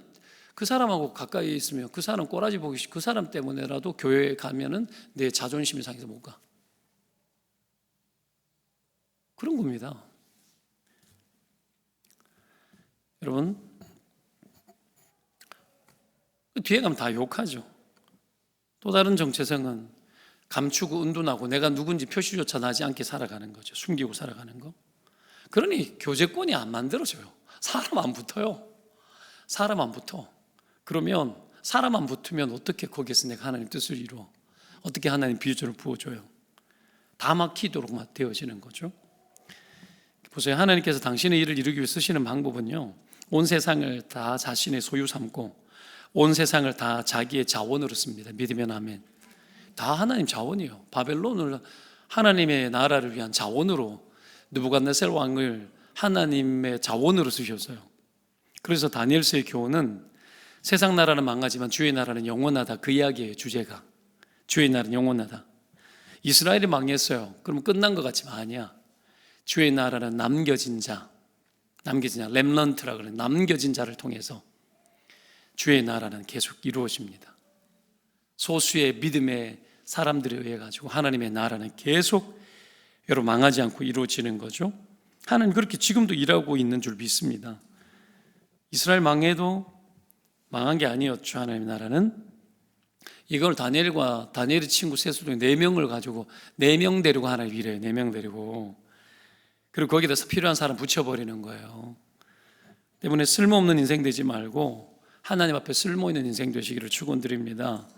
그 사람하고 가까이 있으면 그 사람 꼬라지 보기 싫고 그 사람 때문에라도 교회에 가면은 내 자존심이 상해서 못 가. 그런 겁니다. 여러분 뒤에 가면 다 욕하죠. 또 다른 정체성은 감추고 은둔하고 내가 누군지 표시조차 나지 않게 살아가는 거죠. 숨기고 살아가는 거. 그러니 교제권이 안 만들어져요. 사람 안 붙어요. 사람 안 붙어. 그러면 사람 안 붙으면 어떻게 거기에서 내가 하나님 뜻을 이루어 어떻게 하나님 비유를 부어줘요. 다 막히도록 되어지는 거죠. 보세요. 하나님께서 당신의 일을 이루기 위해 쓰시는 방법은요, 온 세상을 다 자신의 소유 삼고 온 세상을 다 자기의 자원으로 씁니다. 믿으면 아멘. 다 하나님 자원이에요. 바벨론을 하나님의 나라를 위한 자원으로 느부갓네살 왕을 하나님의 자원으로 쓰셨어요. 그래서 다니엘서의 교훈은 세상 나라는 망하지만 주의 나라는 영원하다. 그 이야기예요. 주제가 주의 나라는 영원하다. 이스라엘이 망했어요. 그러면 끝난 것 같지만 아니야. 주의 나라는 남겨진 자, 렘넌트라 그래요. 남겨진 자를 통해서 주의 나라는 계속 이루어집니다. 소수의 믿음의 사람들에 의해 가지고 하나님의 나라는 계속 여러분 망하지 않고 이루어지는 거죠. 하나님 그렇게 지금도 일하고 있는 줄 믿습니다. 이스라엘 망해도 망한 게 아니었죠. 하나님의 나라는 이걸 다니엘의 친구 세수동 4명을 가지고 4명 데리고 하나님 일해요. 4명 데리고 그리고 거기에서 필요한 사람 붙여버리는 거예요. 때문에 쓸모없는 인생 되지 말고 하나님 앞에 쓸모있는 인생 되시기를 축원드립니다.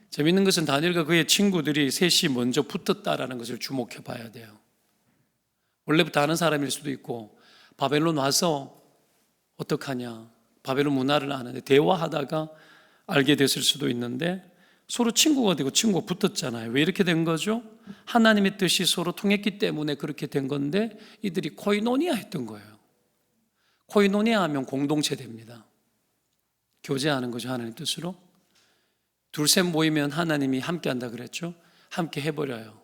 재밌는 것은 다니엘과 그의 친구들이 셋이 먼저 붙었다라는 것을 주목해 봐야 돼요. 원래부터 아는 사람일 수도 있고 바벨론 와서 어떡하냐 바벨론 문화를 아는데 대화하다가 알게 됐을 수도 있는데 서로 친구가 되고 친구가 붙었잖아요. 왜 이렇게 된 거죠? 하나님의 뜻이 서로 통했기 때문에 그렇게 된 건데 이들이 코이노니아 했던 거예요. 코이노니아 하면 공동체 됩니다. 교제하는 거죠. 하나님 뜻으로. 둘셋 모이면 하나님이 함께 한다 그랬죠. 함께 해버려요.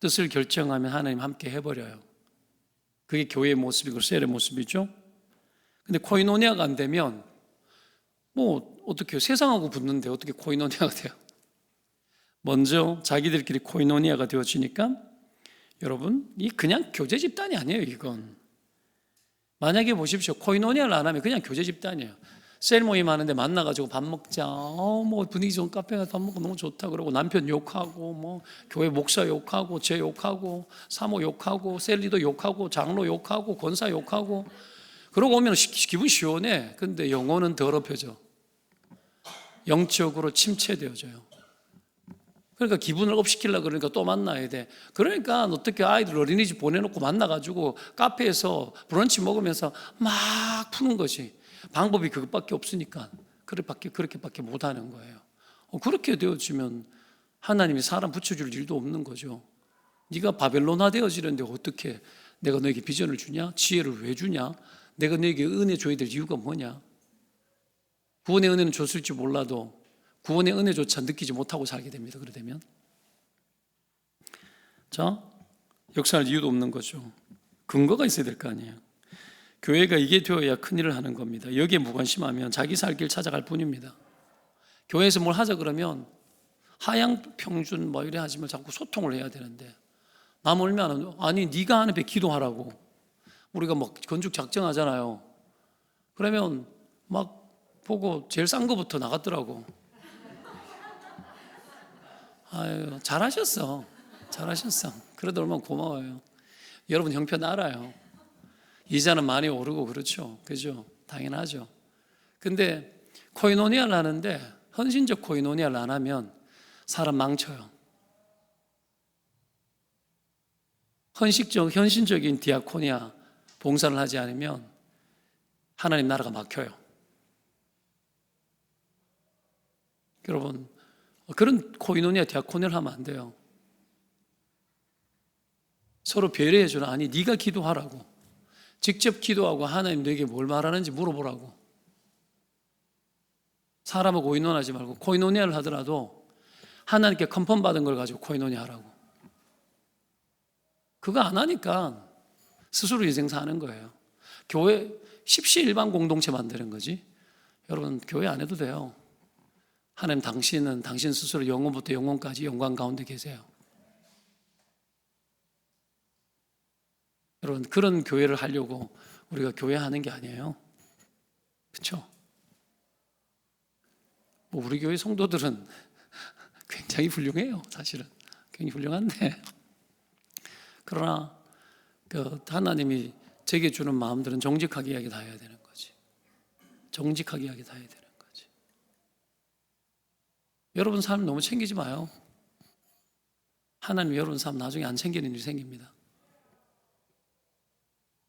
뜻을 결정하면 하나님 함께 해버려요. 그게 교회의 모습이고 셀의 모습이죠. 근데 코이노니아가 안 되면 뭐 어떻게 세상하고 붙는데 어떻게 코이노니아가 돼요? 먼저 자기들끼리 코이노니아가 되어지니까 여러분 이 그냥 교제 집단이 아니에요. 이건 만약에 보십시오. 코이노니아를 안 하면 그냥 교제 집단이에요. 셀 모임 하는데 만나가지고 밥 먹자. 뭐 분위기 좋은 카페 가서 밥 먹고 너무 좋다 그러고 남편 욕하고 뭐 교회 목사 욕하고 제 욕하고 사모 욕하고 셀리더 욕하고 장로 욕하고 권사 욕하고 그러고 오면 기분 시원해. 근데 영혼은 더럽혀져. 영적으로 침체되어져요. 그러니까 기분을 업시키려고 그러니까 또 만나야 돼. 그러니까 어떻게 아이들 어린이집 보내놓고 만나가지고 카페에서 브런치 먹으면서 막 푸는 것이 방법이 그것밖에 없으니까 그렇게밖에 못하는 거예요. 그렇게 되어지면 하나님이 사람 붙여줄 일도 없는 거죠. 네가 바벨론화 되어지는데 어떻게 내가 너에게 비전을 주냐? 지혜를 왜 주냐? 내가 너에게 은혜 줘야 될 이유가 뭐냐? 구원의 은혜는 줬을지 몰라도 구원의 은혜조차 느끼지 못하고 살게 됩니다. 그러되면 자, 역사할 이유도 없는 거죠. 근거가 있어야 될 거 아니에요. 교회가 이게 되어야 큰일을 하는 겁니다. 여기에 무관심하면 자기 살 길 찾아갈 뿐입니다. 교회에서 뭘 하자 그러면 하향 평준 뭐 이래 하지만 자꾸 소통을 해야 되는데 남 울면 아니 네가 하는 배 기도하라고. 우리가 막 건축 작정하잖아요. 그러면 막 보고 제일 싼 거부터 나갔더라고. 아유, 잘하셨어. 그래도 얼마나 고마워요. 여러분 형편 알아요. 이자는 많이 오르고 그렇죠. 그죠? 당연하죠. 근데 코이노니아를 하는데 헌신적 코이노니아를 안 하면 사람 망쳐요. 헌신적인 디아코니아 봉사를 하지 않으면 하나님 나라가 막혀요. 여러분, 그런 코이노니아 디아코니아를 하면 안 돼요. 서로 배려해 주라. 아니 네가 기도하라고. 직접 기도하고 하나님 너에게 뭘 말하는지 물어보라고. 사람하고 의논하지 말고 코이노니아를 하더라도 하나님께 컨펌 받은 걸 가지고 코이노니아 하라고. 그거 안 하니까 스스로 인생 사는 거예요. 교회 십시일반 공동체 만드는 거지. 여러분 교회 안 해도 돼요. 하나님 당신은 당신 스스로 영혼부터 영혼까지 영광 가운데 계세요. 여러분 그런 교회를 하려고 우리가 교회 하는 게 아니에요. 그렇죠? 뭐 우리 교회 성도들은 굉장히 훌륭해요. 사실은 굉장히 훌륭한데 그러나 그 하나님이 제게 주는 마음들은 정직하게 이야기 다 해야 되는 거지. 정직하게 이야기 다 해야 되는 거지. 여러분 삶 너무 챙기지 마요. 하나님 여러분 삶 나중에 안 챙기는 일이 생깁니다.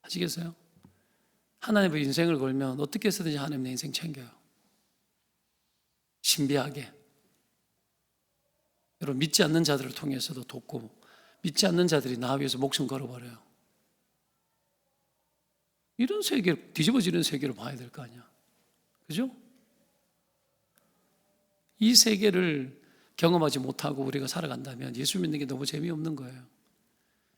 아시겠어요? 하나님의 인생을 걸면 어떻게 해서든지 하나님 내 인생 챙겨요. 신비하게. 여러분 믿지 않는 자들을 통해서도 돕고 믿지 않는 자들이 나 위해서 목숨 걸어버려요. 이런 세계, 뒤집어지는 세계를 봐야 될 거 아니야. 그죠? 이 세계를 경험하지 못하고 우리가 살아간다면 예수 믿는 게 너무 재미없는 거예요.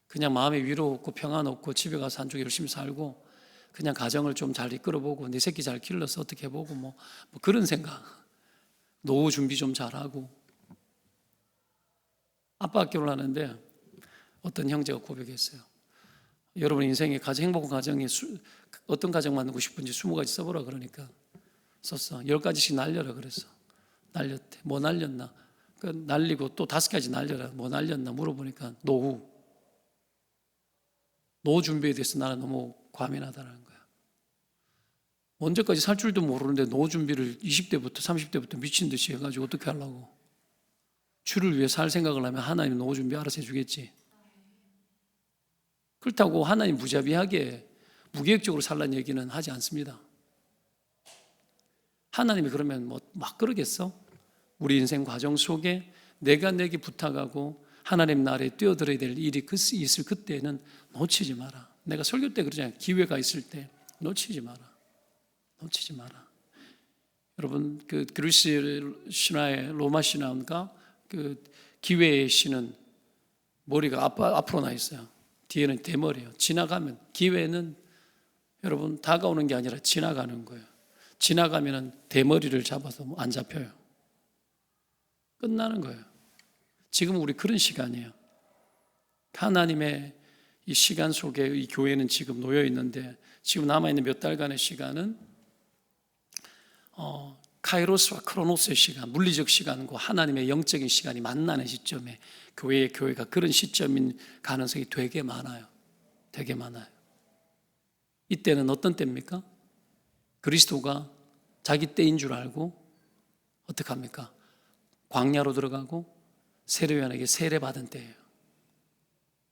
그냥 마음에 위로 없고 평안 없고 집에 가서 한쪽 열심히 살고 그냥 가정을 좀 잘 이끌어보고 내 새끼 잘 길러서 어떻게 해보고 뭐 그런 생각. 노후 준비 좀 잘하고. 아빠 결혼하는데 어떤 형제가 고백했어요. 여러분 인생에 가장 행복한 가정이 어떤 가정 만들고 싶은지 20가지 써보라 그러니까 썼어. 10가지씩 날려라 그랬어. 날렸대. 뭐 날렸나? 날리고 또 5가지 날려라. 뭐 날렸나 물어보니까 노후 준비에 대해서 나는 너무 과민하다는 거야. 언제까지 살 줄도 모르는데 노후 준비를 20대부터 30대부터 미친 듯이 해가지고 어떻게 하려고. 주를 위해 살 생각을 하면 하나님 노후 준비 알아서 해주겠지. 그렇다고 하나님 무자비하게 무계획적으로 살라는 얘기는 하지 않습니다. 하나님이 그러면 뭐 막 그러겠어? 우리 인생 과정 속에 내가 내게 부탁하고 하나님 나라에 뛰어들어야 될 일이 있을 그때는 놓치지 마라. 내가 설교 때 그러잖아요. 기회가 있을 때 놓치지 마라. 여러분 그 그리스 신화의 로마 신화인가 그 기회의 신은 머리가 앞으로 나 있어요. 뒤에는 대머리예요. 지나가면 기회는 여러분 다가오는 게 아니라 지나가는 거예요. 지나가면은 대머리를 잡아서 안 잡혀요. 끝나는 거예요. 지금 우리 그런 시간이에요. 하나님의 이 시간 속에 이 교회는 지금 놓여 있는데 지금 남아 있는 몇 달간의 시간은 카이로스와 크로노스의 시간, 물리적 시간과 하나님의 영적인 시간이 만나는 시점에 교회가 그런 시점인 가능성이 되게 많아요. 되게 많아요. 이때는 어떤 때입니까? 그리스도가 자기 때인 줄 알고 어떻게 합니까? 광야로 들어가고 세례요한에게 세례받은 때예요.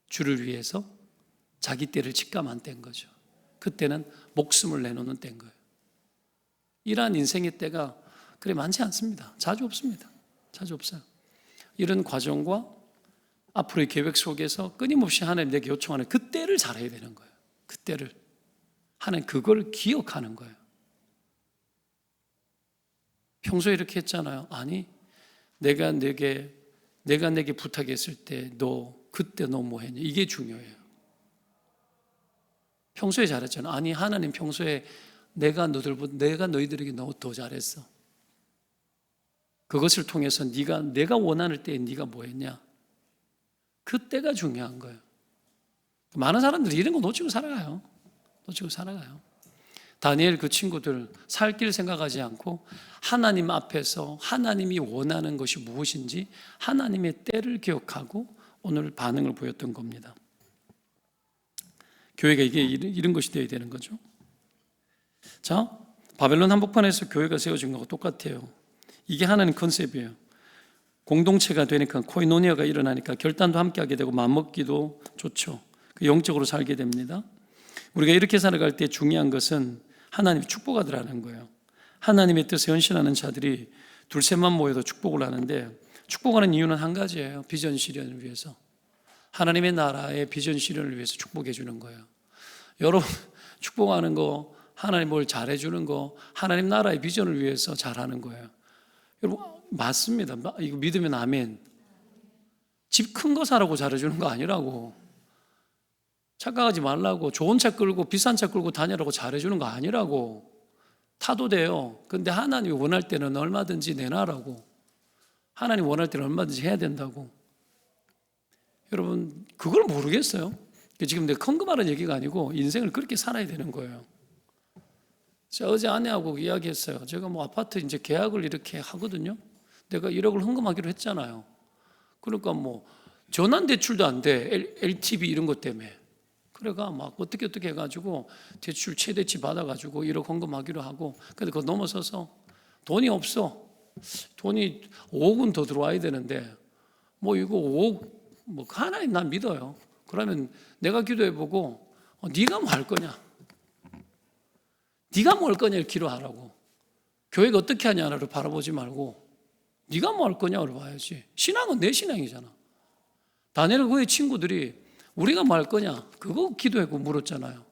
주를 위해서 자기 때를 직감한 때인 거죠. 그때는 목숨을 내놓는 때인 거예요. 이러한 인생의 때가 그래 많지 않습니다. 자주 없습니다. 자주 없어요. 이런 과정과 앞으로의 계획 속에서 끊임없이 하나님 내게 요청하는 그 때를 잘해야 되는 거예요. 그 때를. 하나님 그걸 기억하는 거예요. 평소에 이렇게 했잖아요. 아니, 내가 내게 부탁했을 때 그때 너 뭐 했냐? 이게 중요해요. 평소에 잘했잖아. 아니, 하나님 평소에 내가 너희들에게 너무 더 잘했어. 그것을 통해서 내가 원하는 때에 네가 뭐 했냐? 그때가 중요한 거예요. 많은 사람들이 이런 거 놓치고 살아가요. 다니엘 그 친구들 살 길 생각하지 않고 하나님 앞에서 하나님이 원하는 것이 무엇인지 하나님의 때를 기억하고 오늘 반응을 보였던 겁니다. 교회가 이게 이런 것이 되어야 되는 거죠. 자, 바벨론 한복판에서 교회가 세워진 것과 똑같아요. 이게 하나님 컨셉이에요. 공동체가 되니까 코이노니아가 일어나니까 결단도 함께하게 되고 맘먹기도 좋죠. 영적으로 살게 됩니다. 우리가 이렇게 살아갈 때 중요한 것은 하나님이 축복하더라는 거예요. 하나님의 뜻에 헌신하는 자들이 둘셋만 모여도 축복을 하는데 축복하는 이유는 한 가지예요. 비전 실현을 위해서. 하나님의 나라의 비전 실현을 위해서 축복해 주는 거예요. 여러분 축복하는 거, 하나님 뭘 잘해 주는 거, 하나님 나라의 비전을 위해서 잘하는 거예요. 여러분 맞습니다. 이거 믿으면 아멘. 집 큰 거 사라고 잘해 주는 거 아니라고. 착각하지 말라고. 좋은 차 끌고 비싼 차 끌고 다니라고 잘해 주는 거 아니라고. 타도 돼요. 근데 하나님이 원할 때는 얼마든지 내놔라고. 하나님 원할 때는 얼마든지 해야 된다고. 여러분 그걸 모르겠어요. 지금 내가 큰거말하는 얘기가 아니고 인생을 그렇게 살아야 되는 거예요. 제가 어제 아내하고 이야기했어요. 제가 뭐 아파트 이제 계약을 이렇게 하거든요. 내가 1억을 헌금하기로 했잖아요. 그러니까 뭐 전환 대출도 안 돼. LTV 이런 것 때문에. 그래가 막 어떻게 해가지고 대출 최대치 받아가지고 1억 헌금하기로 하고. 근데 그거 넘어서서 돈이 없어. 돈이 5억은 더 들어와야 되는데 뭐 이거 5억 뭐 하나님 난 믿어요. 그러면 내가 기도해보고 네가 뭐 할 거냐? 네가 뭐 할 거냐를 기도하라고. 교회가 어떻게 하냐를 바라보지 말고 네가 뭐 할 거냐를 봐야지. 신앙은 내 신앙이잖아. 다니엘 그의 친구들이 우리가 뭐 할 거냐? 그거 기도하고 물었잖아요.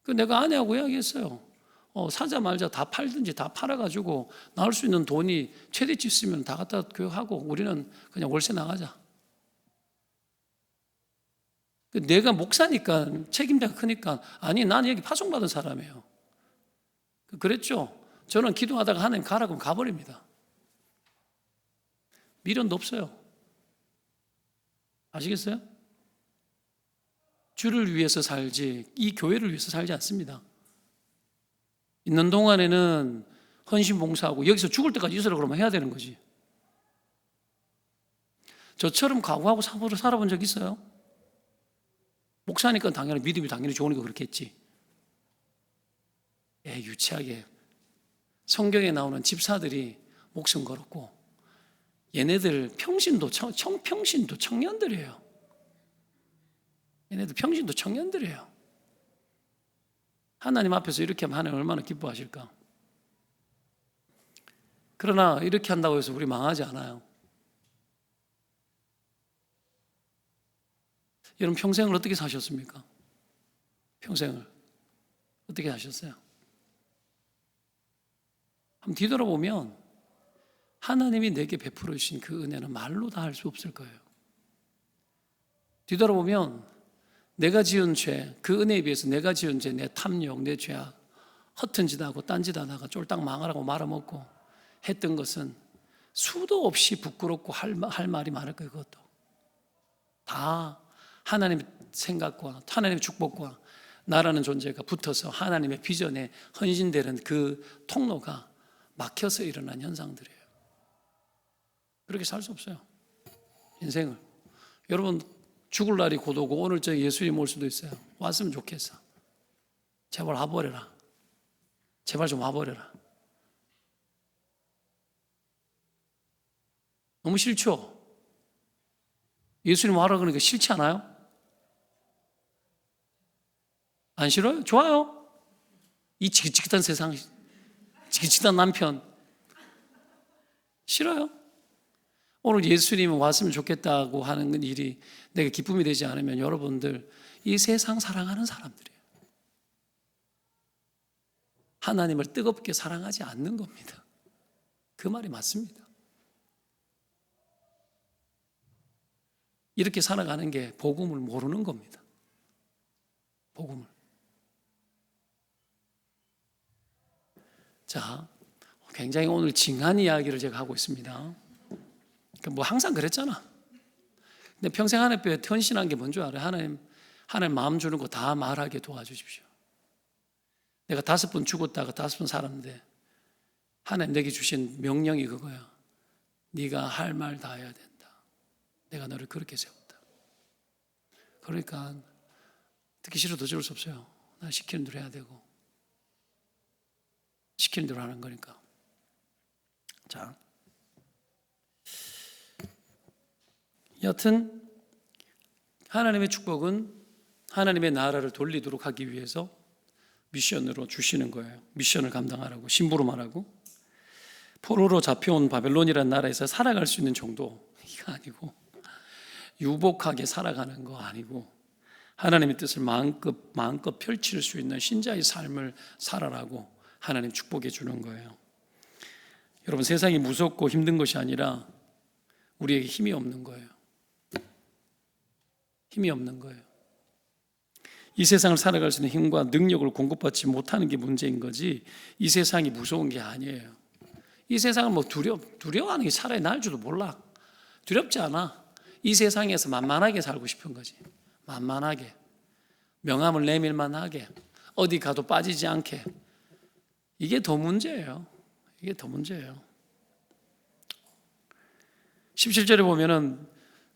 그 내가 아내하고 이야기했어요. 사자 말자 다 팔든지 다 팔아가지고 나올 수 있는 돈이 최대치 있으면 다 갖다 교육하고 우리는 그냥 월세 나가자. 내가 목사니까 책임자가 크니까 아니 나는 여기 파송받은 사람이에요. 그랬죠. 저는 기도하다가 하나님 가라고 하면 가버립니다. 미련도 없어요. 아시겠어요? 주를 위해서 살지 이 교회를 위해서 살지 않습니다. 있는 동안에는 헌신 봉사하고 여기서 죽을 때까지 있으라 그러면 해야 되는 거지. 저처럼 각오하고 사고를 살아본 적 있어요? 목사니까 당연히 믿음이 당연히 좋으니까 그렇게 했지. 유치하게 성경에 나오는 집사들이 목숨 걸었고 얘네들 평신도 청년들이에요. 얘네들 평신도 청년들이에요. 하나님 앞에서 이렇게 하면 하나님 얼마나 기뻐하실까. 그러나 이렇게 한다고 해서 우리 망하지 않아요. 여러분 평생을 어떻게 사셨습니까? 평생을 어떻게 사셨어요? 한번 뒤돌아보면 하나님이 내게 베풀어 주신 그 은혜는 말로 다 할 수 없을 거예요. 뒤돌아보면 내가 지은 죄, 그 은혜에 비해서 내가 지은 죄, 내 탐욕, 내 죄악, 허튼 짓 하고 딴 짓 하다가 쫄딱 망하라고 말아먹고 했던 것은 수도 없이 부끄럽고 할 말이 많을 거예요. 그것도 다 하나님의 생각과 하나님의 축복과 나라는 존재가 붙어서 하나님의 비전에 헌신되는 그 통로가 막혀서 일어난 현상들이에요. 그렇게 살 수 없어요. 인생을. 여러분 죽을 날이 곧 오고 오늘 저 예수님 올 수도 있어요. 왔으면 좋겠어. 제발 와버려라. 제발 좀 와버려라. 너무 싫죠? 예수님 와라 그러니까 싫지 않아요? 안 싫어요? 좋아요. 이 지긋지긋한 세상, 지긋지긋한 남편 싫어요? 오늘 예수님이 왔으면 좋겠다고 하는 일이 내가 기쁨이 되지 않으면 여러분들 이 세상 사랑하는 사람들이에요. 하나님을 뜨겁게 사랑하지 않는 겁니다. 그 말이 맞습니다. 이렇게 살아가는 게 복음을 모르는 겁니다. 복음을. 자, 굉장히 오늘 징한 이야기를 제가 하고 있습니다. 뭐 항상 그랬잖아. 근데 평생 하나님께 헌신한 게 뭔지 알아요? 하나님 마음 주는 거 다 말하게 도와주십시오. 내가 5번 죽었다가 5번 살았는데 하나님 내게 주신 명령이 그거야. 네가 할 말 다 해야 된다. 내가 너를 그렇게 세웠다. 그러니까 듣기 싫어도 어쩔 수 없어요. 나 시키는 대로 해야 되고 시키는 대로 하는 거니까. 자, 여튼 하나님의 축복은 하나님의 나라를 돌리도록 하기 위해서 미션으로 주시는 거예요. 미션을 감당하라고, 심부름하라고. 포로로 잡혀온 바벨론이라는 나라에서 살아갈 수 있는 정도 이거 아니고, 유복하게 살아가는 거 아니고, 하나님의 뜻을 마음껏 펼칠 수 있는 신자의 삶을 살아라고 하나님 축복해 주는 거예요. 여러분, 세상이 무섭고 힘든 것이 아니라 우리에게 힘이 없는 거예요. 힘이 없는 거예요. 이 세상을 살아갈 수 있는 힘과 능력을 공급받지 못하는 게 문제인 거지, 이 세상이 무서운 게 아니에요. 이 세상을 뭐 두려워하는 게 차라리 나을 줄도 몰라. 두렵지 않아. 이 세상에서 만만하게 살고 싶은 거지. 만만하게, 명함을 내밀만 하게, 어디 가도 빠지지 않게. 이게 더 문제예요. 이게 더 문제예요. 17절에 보면은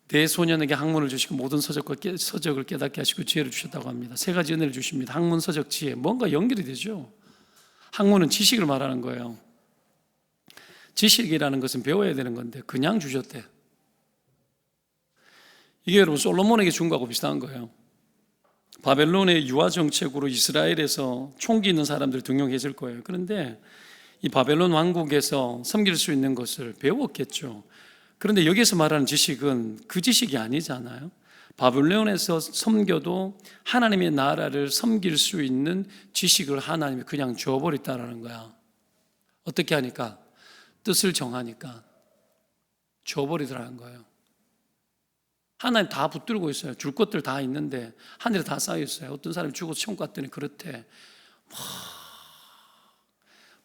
내 소년에게 학문을 주시고 모든 서적을 깨닫게 하시고 지혜를 주셨다고 합니다. 3가지 은혜를 주십니다. 학문, 서적, 지혜. 뭔가 연결이 되죠. 학문은 지식을 말하는 거예요. 지식이라는 것은 배워야 되는 건데 그냥 주셨대. 이게 여러분 솔로몬에게 준 거하고 비슷한 거예요. 바벨론의 유화 정책으로 이스라엘에서 총기 있는 사람들을 등용했을 거예요. 그런데 이 바벨론 왕국에서 섬길 수 있는 것을 배웠겠죠. 그런데 여기서 말하는 지식은 그 지식이 아니잖아요. 바벨론에서 섬겨도 하나님의 나라를 섬길 수 있는 지식을 하나님이 그냥 줘버렸다라는 거야. 어떻게 하니까? 뜻을 정하니까 줘버리더라는 거예요. 하나님 다 붙들고 있어요. 줄 것들 다 있는데 하늘에 다 쌓여 있어요. 어떤 사람이 죽어서 천국 갔더니 그렇대.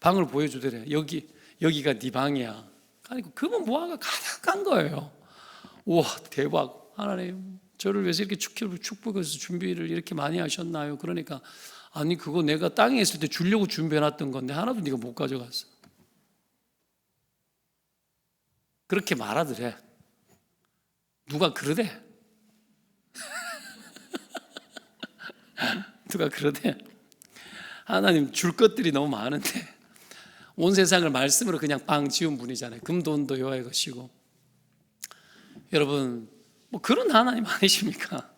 방을 보여주더래. 여기가 네 방이야. 그러니까 그분 모아가 가득한 거예요. 우와, 대박. 하나님 저를 위해서 이렇게 축복해서 준비를 이렇게 많이 하셨나요? 그러니까 아니 그거 내가 땅에 있을 때 주려고 준비해놨던 건데 하나도 네가 못 가져갔어. 그렇게 말하더래. 누가 그러대? 누가 그러대? 하나님 줄 것들이 너무 많은데 온 세상을 말씀으로 그냥 빵 지은 분이잖아요. 금도 은도 여호와의 것이고. 여러분 뭐 그런 하나님 아니십니까?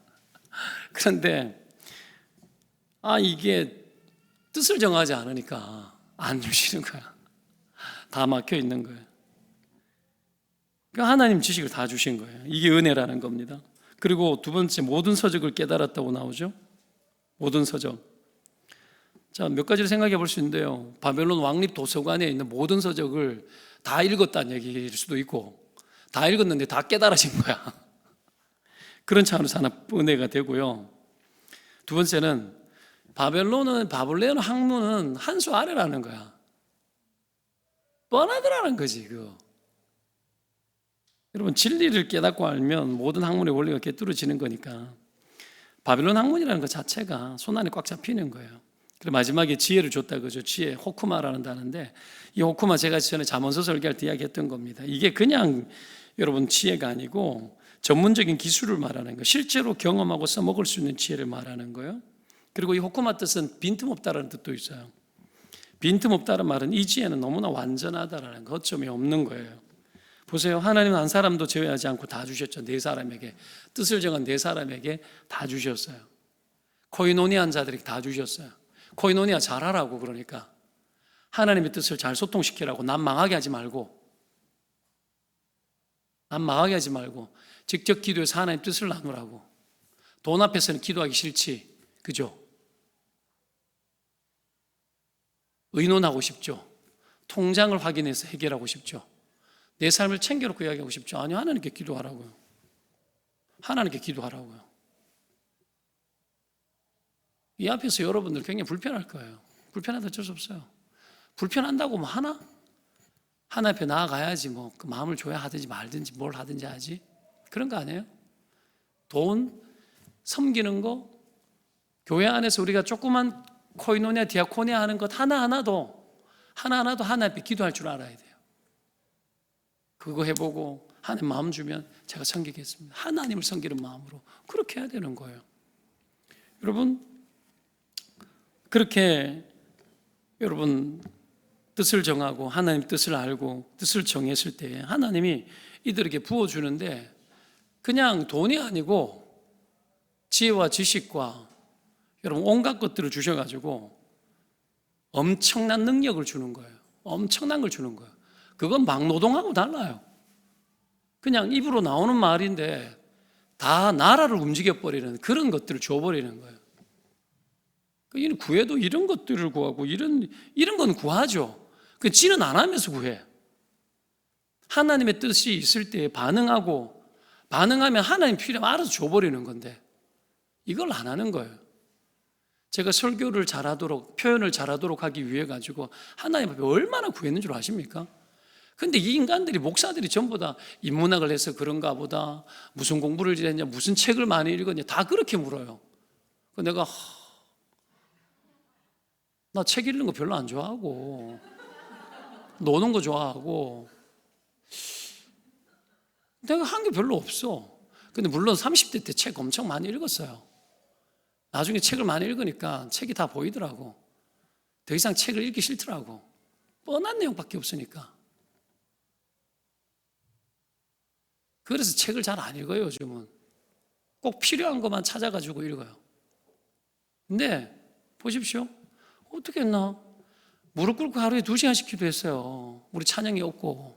그런데 이게 뜻을 정하지 않으니까 안 주시는 거야. 다 막혀 있는 거예요. 그러니까 하나님 지식을 다 주신 거예요. 이게 은혜라는 겁니다. 그리고 두 번째, 모든 서적을 깨달았다고 나오죠. 모든 서적. 자, 몇 가지를 생각해 볼 수 있는데요. 바벨론 왕립 도서관에 있는 모든 서적을 다 읽었다는 얘기일 수도 있고, 다 읽었는데 다 깨달아진 거야. 그런 차원에서 하나 은혜가 되고요. 두 번째는 바벨론 학문은 한 수 아래라는 거야. 뻔하더라는 거지, 그거. 여러분, 진리를 깨닫고 알면 모든 학문의 원리가 꿰뚫어지는 거니까 바벨론 학문이라는 것 자체가 손안에 꽉 잡히는 거예요. 그리고 마지막에 지혜를 줬다 그죠. 지혜, 호쿠마라는 단어인데 이 호쿠마 제가 전에 잠언서 설교할 때 이야기했던 겁니다. 이게 그냥 여러분 지혜가 아니고 전문적인 기술을 말하는 거예요. 실제로 경험하고 써먹을 수 있는 지혜를 말하는 거예요. 그리고 이 호쿠마 뜻은 빈틈없다라는 뜻도 있어요. 빈틈없다는 말은 이 지혜는 너무나 완전하다라는 거, 허점이 없는 거예요. 보세요. 하나님은 한 사람도 제외하지 않고 다 주셨죠. 네 사람에게. 뜻을 정한 네 사람에게 다 주셨어요. 코이노니아한 자들에게 다 주셨어요. 코이노니아 잘하라고. 그러니까 하나님의 뜻을 잘 소통시키라고. 남 망하게 하지 말고 직접 기도해서 하나님 뜻을 나누라고. 돈 앞에서는 기도하기 싫지, 그죠? 의논하고 싶죠. 통장을 확인해서 해결하고 싶죠. 내 삶을 챙겨놓고 이야기하고 싶죠. 아니요, 하나님께 기도하라고요. 하나님께 기도하라고요. 이 앞에서 여러분들 굉장히 불편할 거예요. 불편하다 어쩔 수 없어요. 불편한다고 뭐 하나? 하나 앞에 나아가야지 뭐 그 마음을 줘야 하든지 말든지 뭘 하든지 하지. 그런 거 아니에요? 돈, 섬기는 거, 교회 안에서 우리가 조그만 코이노니아, 디아코니아 하는 것 하나하나도 하나 앞에 기도할 줄 알아야 돼요. 그거 해보고 하나님 마음 주면 제가 섬기겠습니다. 하나님을 섬기는 마음으로 그렇게 해야 되는 거예요. 여러분, 그렇게 여러분 뜻을 정하고 하나님 뜻을 알고 뜻을 정했을 때 하나님이 이들에게 부어주는데 그냥 돈이 아니고 지혜와 지식과 여러분 온갖 것들을 주셔가지고 엄청난 능력을 주는 거예요. 엄청난 걸 주는 거예요. 그건 막노동하고 달라요. 그냥 입으로 나오는 말인데 다 나라를 움직여버리는 그런 것들을 줘버리는 거예요. 이는 구해도 이런 것들을 구하고 이런 건 구하죠. 그 지는 안 하면서 구해. 하나님의 뜻이 있을 때 반응하면 하나님 필요하면 알아서 줘버리는 건데 이걸 안 하는 거예요. 제가 설교를 잘하도록 표현을 잘하도록 하기 위해 가지고 하나님 앞에 얼마나 구했는 줄 아십니까? 근데 이 인간들이 목사들이 전부 다 인문학을 해서 그런가 보다 무슨 공부를 했냐 무슨 책을 많이 읽었냐 다 그렇게 물어요. 내가 나 책 읽는 거 별로 안 좋아하고 노는 거 좋아하고 내가 한 게 별로 없어. 근데 물론 30대 때 책 엄청 많이 읽었어요. 나중에 책을 많이 읽으니까 책이 다 보이더라고. 더 이상 책을 읽기 싫더라고. 뻔한 내용밖에 없으니까. 그래서 책을 잘 안 읽어요, 요즘은. 꼭 필요한 것만 찾아가지고 읽어요. 근데 보십시오. 어떻게 했나? 무릎 꿇고 하루에 2시간씩 기도했어요. 우리 찬양이 없고.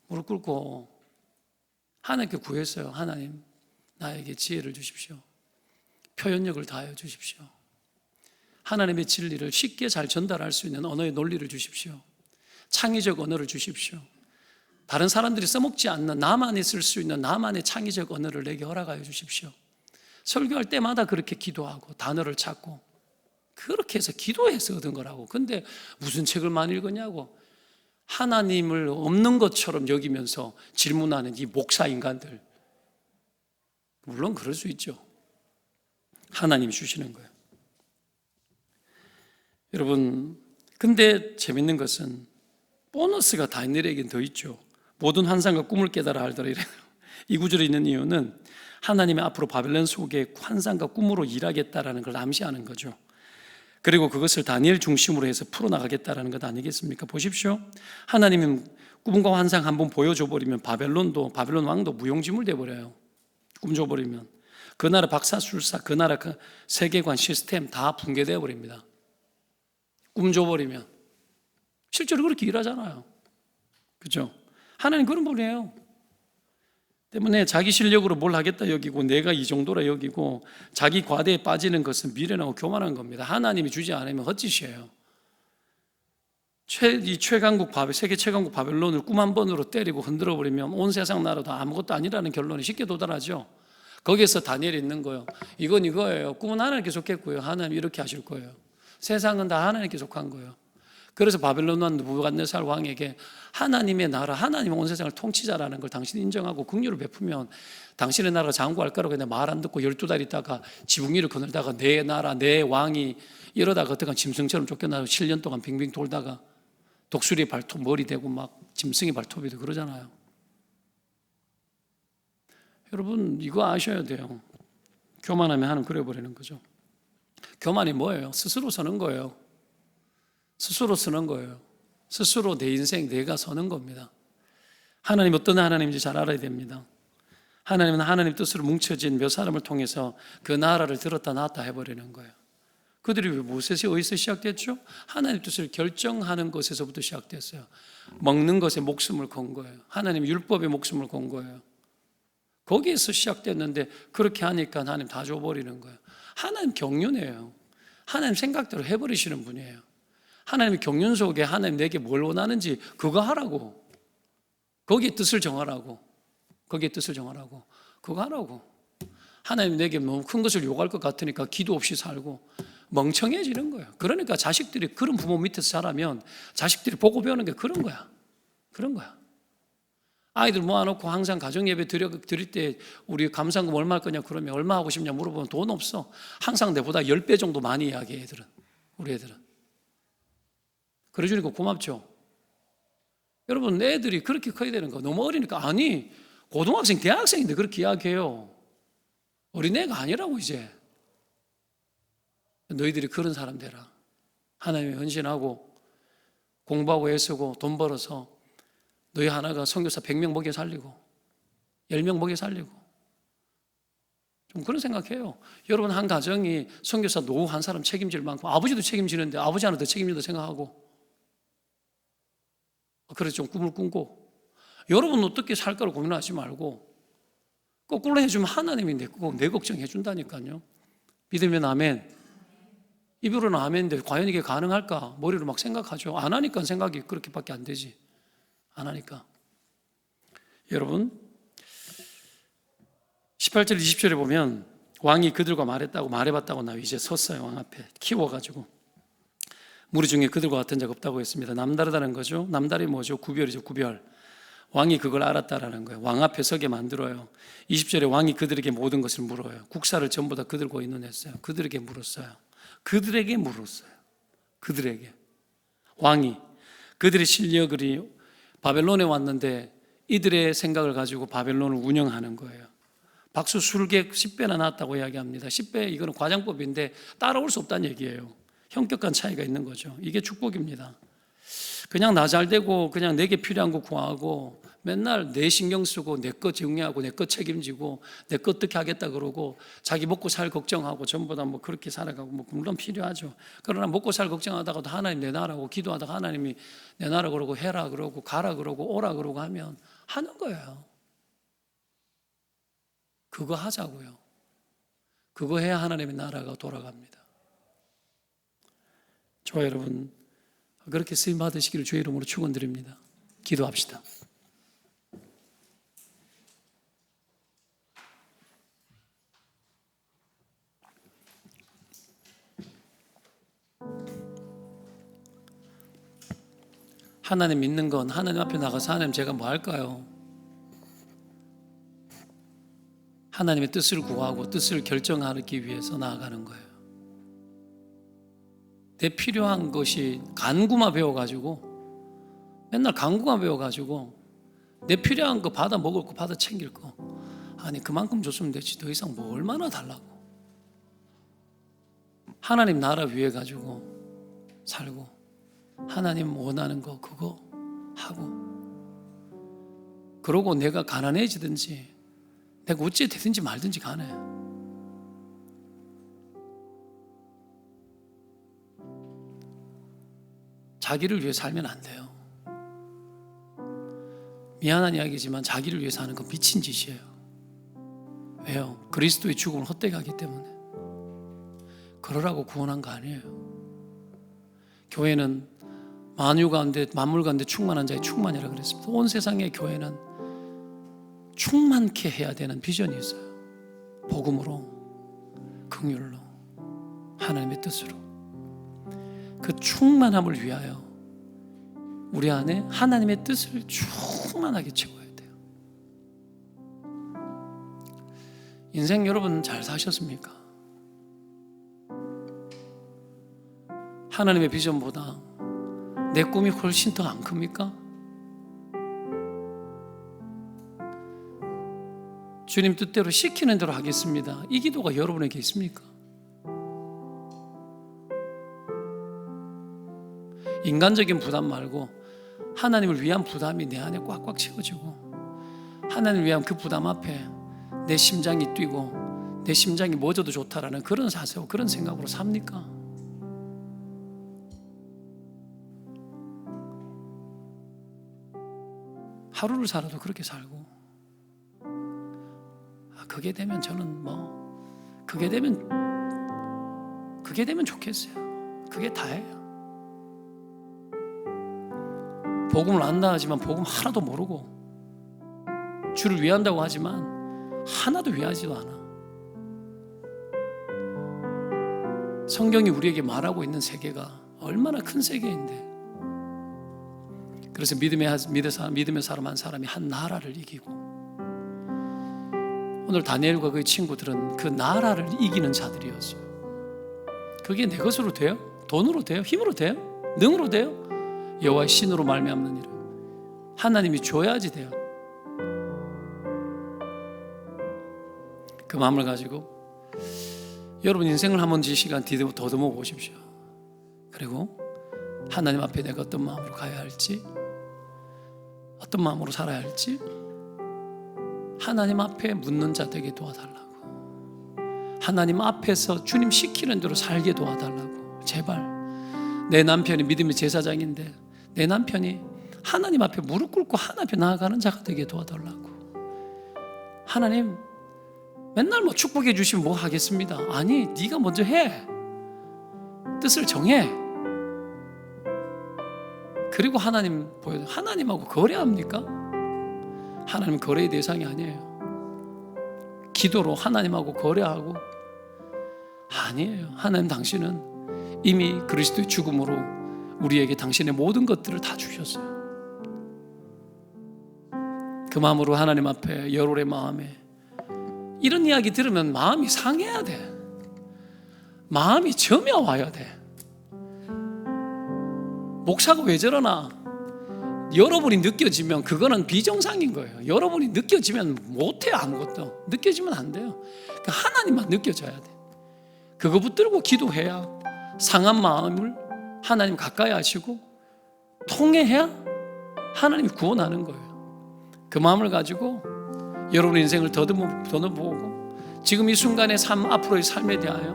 무릎 꿇고 하나님께 구했어요. 하나님, 나에게 지혜를 주십시오. 표현력을 다하여 주십시오. 하나님의 진리를 쉽게 잘 전달할 수 있는 언어의 논리를 주십시오. 창의적 언어를 주십시오. 다른 사람들이 써먹지 않는 나만이 쓸 수 있는 나만의 창의적 언어를 내게 허락하여 주십시오. 설교할 때마다 그렇게 기도하고 단어를 찾고 그렇게 해서 기도해서 얻은 거라고. 근데 무슨 책을 많이 읽었냐고. 하나님을 없는 것처럼 여기면서 질문하는 이 목사 인간들. 물론 그럴 수 있죠. 하나님이 주시는 거예요. 여러분, 근데 재밌는 것은 보너스가 다니엘에겐 더 있죠. 모든 환상과 꿈을 깨달아 알더라. 이 구절에 있는 이유는 하나님이 앞으로 바벨론 속에 환상과 꿈으로 일하겠다라는 걸 암시하는 거죠. 그리고 그것을 다니엘 중심으로 해서 풀어나가겠다라는 것 아니겠습니까? 보십시오. 하나님은 꿈과 환상 한번 보여줘 버리면 바벨론 왕도 무용지물 돼버려요. 꿈 줘버리면 그 나라 박사술사, 그 나라 그 세계관 시스템 다 붕괴되어 버립니다. 꿈 줘버리면 실제로 그렇게 일하잖아요. 그죠? 하나님 그런 분이에요. 때문에 자기 실력으로 뭘 하겠다 여기고 내가 이 정도라 여기고 자기 과대에 빠지는 것은 미련하고 교만한 겁니다. 하나님이 주지 않으면 헛짓이에요. 세계 최강국 바벨론을 꿈 한 번으로 때리고 흔들어 버리면 온 세상 나라도 아무것도 아니라는 결론에 쉽게 도달하죠. 거기에서 다니엘이 있는 거예요. 이건 이거예요. 꿈은 하나님께 속했고요. 하나님 이렇게 하실 거예요. 세상은 다 하나님께 속한 거예요. 그래서 바벨론 왕 느부갓네살 왕에게 하나님의 나라, 하나님은 온 세상을 통치자라는 걸 당신이 인정하고 긍휼을 베푸면 당신의 나라가 장구할 거라고 그냥 말 안 듣고 12달 있다가 지붕 위를 거늘다가 내 나라, 내 왕이 이러다가 어떡한 짐승처럼 쫓겨나고 7년 동안 빙빙 돌다가 독수리 발톱 머리 대고 막 짐승이 발톱이 되고 그러잖아요. 여러분 이거 아셔야 돼요. 교만하면 하나님 그래버리는 거죠. 교만이 뭐예요? 스스로 서는 거예요. 스스로 쓰는 거예요. 스스로 내 인생 내가 서는 겁니다. 하나님 어떤 하나님인지 잘 알아야 됩니다. 하나님은 하나님 뜻으로 뭉쳐진 몇 사람을 통해서 그 나라를 들었다 놨다 해버리는 거예요. 그들이 왜 무엇에서 어디서 시작됐죠? 하나님 뜻을 결정하는 것에서부터 시작됐어요. 먹는 것에 목숨을 건 거예요. 하나님 율법에 목숨을 건 거예요. 거기에서 시작됐는데 그렇게 하니까 하나님 다 줘버리는 거예요. 하나님 경륜이에요. 하나님 생각대로 해버리시는 분이에요. 하나님의 경륜 속에 하나님 내게 뭘 원하는지 그거 하라고. 거기에 뜻을 정하라고. 거기에 뜻을 정하라고. 그거 하라고. 하나님 내게 너무 큰 것을 요구할 것 같으니까 기도 없이 살고 멍청해지는 거예요. 그러니까 자식들이 그런 부모 밑에서 자라면 자식들이 보고 배우는 게 그런 거야. 그런 거야. 아이들 모아놓고 항상 가정예배 드릴 때 우리 감상금 얼마 할 거냐 그러면 얼마 하고 싶냐 물어보면 돈 없어. 항상 내보다 10배 정도 많이 이야기해 애들은. 우리 애들은. 그래 주니까 고맙죠. 여러분 내 애들이 그렇게 커야 되는 거 너무 어리니까 아니 고등학생 대학생인데 그렇게 이야기해요. 어린애가 아니라고 이제. 너희들이 그런 사람 되라. 하나님의 헌신하고 공부하고 애쓰고 돈 벌어서 너희 하나가 선교사 100명 먹여 살리고 10명 먹여 살리고 좀 그런 생각해요. 여러분 한 가정이 선교사 노후 한 사람 책임질 만큼 아버지도 책임지는데 아버지 하나 더 책임진다 생각하고 그래서 좀 꿈을 꾸고 여러분 어떻게 살까를 고민하지 말고 거꾸로 해주면 하나님이 내 걱정해 준다니까요. 믿으면 아멘. 입으로는 아멘인데 과연 이게 가능할까? 머리로 막 생각하죠. 안 하니까 생각이 그렇게밖에 안 되지. 안 하니까. 여러분 18절 20절에 보면 왕이 그들과 말해봤다고 나 이제 섰어요. 왕 앞에 키워가지고 무리 중에 그들과 같은 자가 없다고 했습니다. 남다르다는 거죠. 남다리 뭐죠? 구별이죠. 구별. 왕이 그걸 알았다라는 거예요. 왕 앞에 서게 만들어요. 20절에 왕이 그들에게 모든 것을 물어요. 국사를 전부 다 그들과 의논했어요. 그들에게 물었어요. 그들에게 왕이 그들의 실력이 바벨론에 왔는데 이들의 생각을 가지고 바벨론을 운영하는 거예요. 박수 술객 10배나 나왔다고 이야기합니다. 10배 이거는 과장법인데 따라올 수 없다는 얘기예요. 현격한 차이가 있는 거죠. 이게 축복입니다. 그냥 나 잘 되고 그냥 내게 필요한 거 구하고 맨날 내 신경 쓰고 내 거 정리하고 내 거 책임지고 내 거 어떻게 하겠다 그러고 자기 먹고 살 걱정하고 전부 다 뭐 그렇게 살아가고 뭐 물론 필요하죠. 그러나 먹고 살 걱정하다가도 하나님 내놔라고 기도하다가 하나님이 내놔라 그러고 해라 그러고 가라 그러고 오라 그러고 하면 하는 거예요. 그거 하자고요. 그거 해야 하나님의 나라가 돌아갑니다. 저와 여러분 그렇게 쓰임 받으시기를 주의 이름으로 축원드립니다. 기도합시다. 하나님 믿는 건 하나님 앞에 나가서 하나님 제가 뭐 할까요? 하나님의 뜻을 구하고 뜻을 결정하기 위해서 나아가는 거예요. 내 필요한 것이 간구만 배워가지고 맨날 간구만 배워가지고 내 필요한 거 받아 먹을 거 받아 챙길 거 아니 그만큼 줬으면 되지 더 이상 뭐 얼마나 달라고. 하나님 나라 위해 가지고 살고 하나님 원하는 거 그거 하고 그러고 내가 가난해지든지 내가 어찌 되든지 말든지 간에 자기를 위해 살면 안 돼요. 미안한 이야기지만 자기를 위해 사는 건 미친 짓이에요. 왜요? 그리스도의 죽음을 헛되게 하기 때문에. 그러라고 구원한 거 아니에요. 교회는 만물 가운데 충만한 자의 충만이라 그랬습니다. 온 세상의 교회는 충만케 해야 되는 비전이 있어요. 복음으로, 긍휼로, 하나님의 뜻으로. 그 충만함을 위하여 우리 안에 하나님의 뜻을 충만하게 채워야 돼요. 인생 여러분 잘 사셨습니까? 하나님의 비전보다 내 꿈이 훨씬 더 안 큽니까? 주님 뜻대로 시키는 대로 하겠습니다. 이 기도가 여러분에게 있습니까? 인간적인 부담 말고 하나님을 위한 부담이 내 안에 꽉꽉 채워지고, 하나님을 위한 그 부담 앞에 내 심장이 뛰고 내 심장이 멎어도 좋다라는 그런 사세와 그런 생각으로 삽니까? 하루를 살아도 그렇게 살고, 그게 되면 저는 그게 되면 좋겠어요. 그게 다예요. 복음을 안다 하지만 복음 하나도 모르고, 주를 위한다고 하지만 하나도 위하지도 않아. 성경이 우리에게 말하고 있는 세계가 얼마나 큰 세계인데, 그래서 믿음의 사람 한 사람이 한 나라를 이기고, 오늘 다니엘과 그의 친구들은 그 나라를 이기는 자들이었어요. 그게 내 것으로 돼요? 돈으로 돼요? 힘으로 돼요? 능으로 돼요? 여호와의 신으로 말미암는 일은 하나님이 줘야지 돼요. 그 마음을 가지고 여러분 인생을 한 번 시간 더듬어 보십시오. 그리고 하나님 앞에 내가 어떤 마음으로 가야 할지, 어떤 마음으로 살아야 할지 하나님 앞에 묻는 자 되게 도와달라고, 하나님 앞에서 주님 시키는 대로 살게 도와달라고. 제발. 내 남편이 믿음의 제사장인데 내 남편이 하나님 앞에 무릎 꿇고 하나님 앞에 나아가는 자가 되게 도와달라고. 하나님 맨날 축복해 주시면 뭐 하겠습니다. 아니, 네가 먼저 해. 뜻을 정해. 그리고 하나님 보여요. 하나님하고 거래합니까? 하나님 거래의 대상이 아니에요. 기도로 하나님하고 거래하고 아니에요. 하나님 당신은 이미 그리스도의 죽음으로 우리에게 당신의 모든 것들을 다 주셨어요. 그 마음으로 하나님 앞에 열월의 마음에 이런 이야기 들으면 마음이 상해야 돼. 마음이 점여와야 돼. 목사가 왜 저러나? 여러분이 느껴지면 그거는 비정상인 거예요. 여러분이 느껴지면 못해요. 아무것도 느껴지면 안 돼요. 그러니까 하나님만 느껴져야 돼. 그거 붙들고 기도해야 상한 마음을 하나님 가까이 하시고 통해야 하나님이 구원하는 거예요. 그 마음을 가지고 여러분 인생을 더듬어보고 지금 이 순간의 삶, 앞으로의 삶에 대하여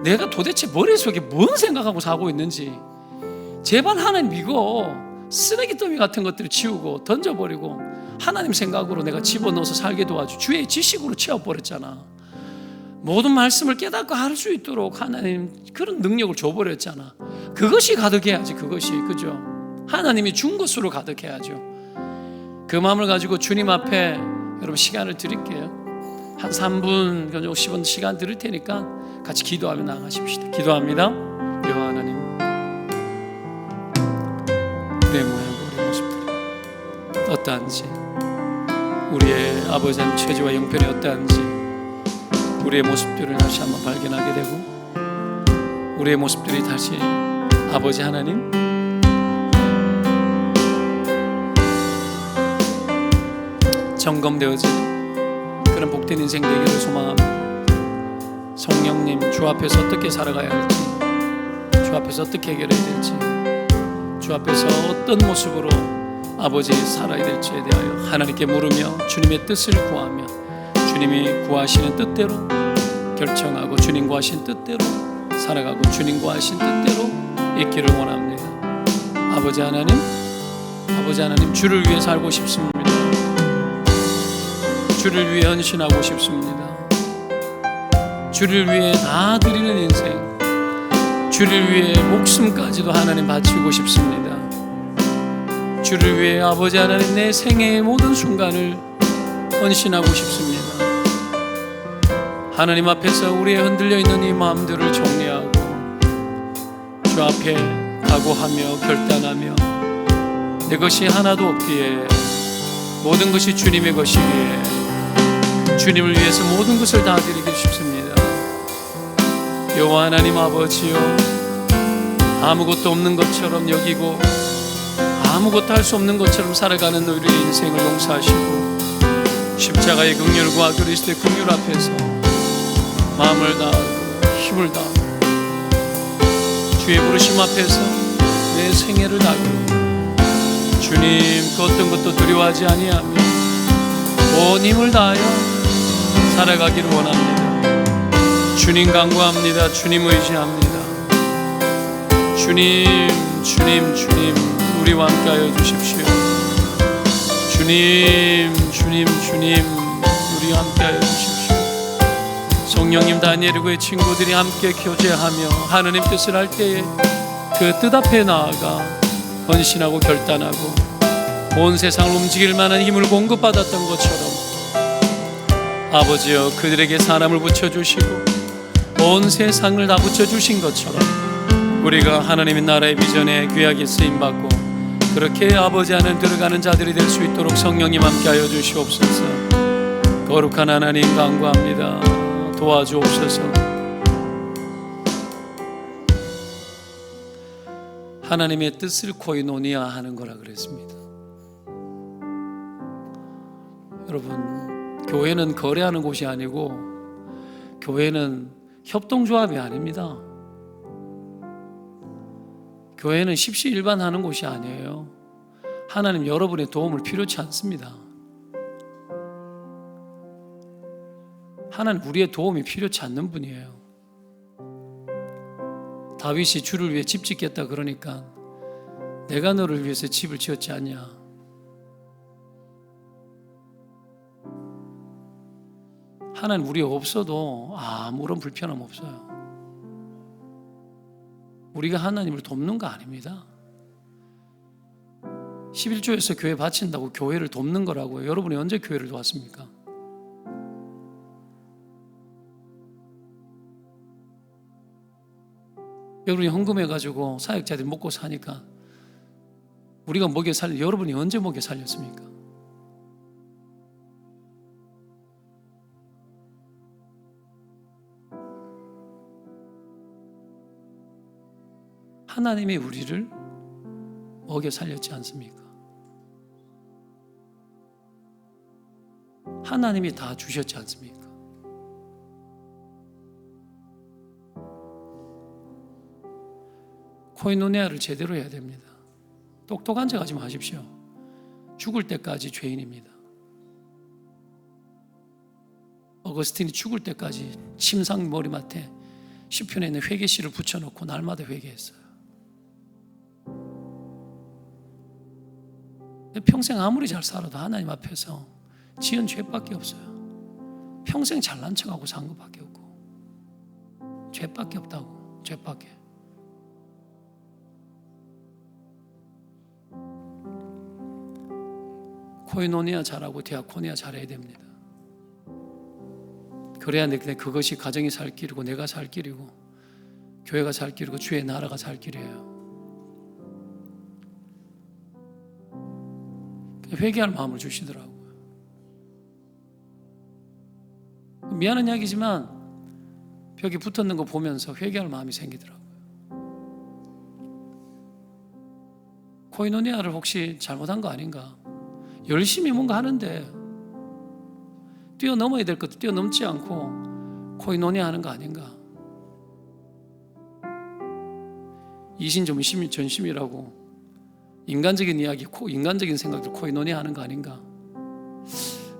내가 도대체 머릿속에 뭔 생각하고 사고 있는지 제발 하나님 믿고 쓰레기 더미 같은 것들을 치우고 던져버리고 하나님 생각으로 내가 집어넣어서 살게 도와주. 주의 지식으로 채워버렸잖아. 모든 말씀을 깨닫고 할 수 있도록 하나님 그런 능력을 줘버렸잖아. 그것이 가득해야지. 그것이, 그죠? 하나님이 준 것으로 가득해야죠. 그 마음을 가지고 주님 앞에 여러분 시간을 드릴게요. 한 3분, 50분 시간 드릴 테니까 같이 기도하며 나가십시다. 기도합니다. 여호와 하나님, 우리의 모양과 우리의 모습들이 어떠한지, 우리의 아버지의 체질과 형편이 어떠한지 우리의 모습들을 다시 한번 발견하게 되고, 우리의 모습들이 다시 아버지 하나님 점검되어지는 그런 복된 인생 되기를 소망합니다. 성령님, 주 앞에서 어떻게 살아가야 할지, 주 앞에서 어떻게 해결해야 될지, 주 앞에서 어떤 모습으로 아버지 살아야 될지에 대하여 하나님께 물으며 주님의 뜻을 구하며 주님이 구하시는 뜻대로 결정하고 주님 구하신 뜻대로 살아가고 주님 구하신 뜻대로 있기를 원합니다. 아버지 하나님, 주를 위해 살고 싶습니다. 주를 위해 헌신하고 싶습니다. 주를 위해 다 드리는 인생, 주를 위해 목숨까지도 하나님 바치고 싶습니다. 주를 위해 아버지 하나님 내 생애의 모든 순간을 헌신하고 싶습니다. 하나님 앞에서 우리의 흔들려 있는 이 마음들을 정리하고 주 앞에 각오하며 결단하며 내 것이 하나도 없기에 모든 것이 주님의 것이기에 주님을 위해서 모든 것을 다 드리고 싶습니다. 여호와 하나님 아버지요, 아무것도 없는 것처럼 여기고 아무것도 할 수 없는 것처럼 살아가는 우리의 인생을 용서하시고 십자가의 긍휼과 그리스도의 긍휼 앞에서 마음을 다하고 힘을 다하고 주의 부르심 앞에서 내 생애를 다 걸고 주님 그 어떤 것도 두려워하지 아니하며 온 힘을 다하여 살아가기를 원합니다. 주님 간구합니다. 주님 의지합니다. 주님, 주님, 주님, 우리와 함께하여 주십시오. 주님, 주님, 주님, 우리와 함께하여 주십시오. 성령님, 다니엘의 친구들이 함께 교제하며 하나님 뜻을 할 때에 그 뜻 앞에 나아가 헌신하고 결단하고 온 세상을 움직일 만한 힘을 공급받았던 것처럼 아버지여 그들에게 사람을 붙여주시고 온 세상을 다 붙여주신 것처럼 우리가 하나님의 나라의 비전에 귀하게 쓰임받고 그렇게 아버지 안에 들어가는 자들이 될 수 있도록 성령님 함께하여 주시옵소서. 거룩한 하나님 간구합니다. 도와주옵소서. 하나님의 뜻을 코이노니아 하는 거라 그랬습니다. 여러분, 교회는 거래하는 곳이 아니고 교회는 협동조합이 아닙니다. 교회는 십시일반하는 곳이 아니에요. 하나님 여러분의 도움을 필요치 않습니다. 하나님 우리의 도움이 필요치 않는 분이에요. 다윗이 주를 위해 집 짓겠다 그러니까 내가 너를 위해서 집을 지었지 않냐. 하나님 우리 없어도 아무런 불편함 없어요. 우리가 하나님을 돕는 거 아닙니다. 11조에서 교회 바친다고 교회를 돕는 거라고요. 여러분이 언제 교회를 도왔습니까? 여러분이 헌금해가지고 사역자들이 먹고 사니까 우리가 먹여 살려, 여러분이 언제 먹여 살렸습니까? 하나님이 우리를 먹여 살렸지 않습니까? 하나님이 다 주셨지 않습니까? 코이노니아를 제대로 해야 됩니다. 똑똑한 척 하지 마십시오. 죽을 때까지 죄인입니다. 어거스틴이 죽을 때까지 침상 머리맡에 시편에 있는 회개시를 붙여놓고 날마다 회개했어요. 평생 아무리 잘 살아도 하나님 앞에서 지은 죄밖에 없어요. 평생 잘난 척하고 산 것밖에 없고 죄밖에 없다고. 죄밖에. 코이노니아 잘하고 디아코니아 잘해야 됩니다. 그래야 그것이 가정이 살 길이고 내가 살 길이고 교회가 살 길이고 주의 나라가 살 길이에요. 회개할 마음을 주시더라고요. 미안한 이야기지만 벽에 붙었는 거 보면서 회개할 마음이 생기더라고요. 코이노니아를 혹시 잘못한 거 아닌가? 열심히 뭔가 하는데 뛰어넘어야 될 것도 뛰어넘지 않고 코이노니아 하는 거 아닌가? 이신전심이라고 인간적인 이야기, 인간적인 생각들 코이노니아 하는 거 아닌가?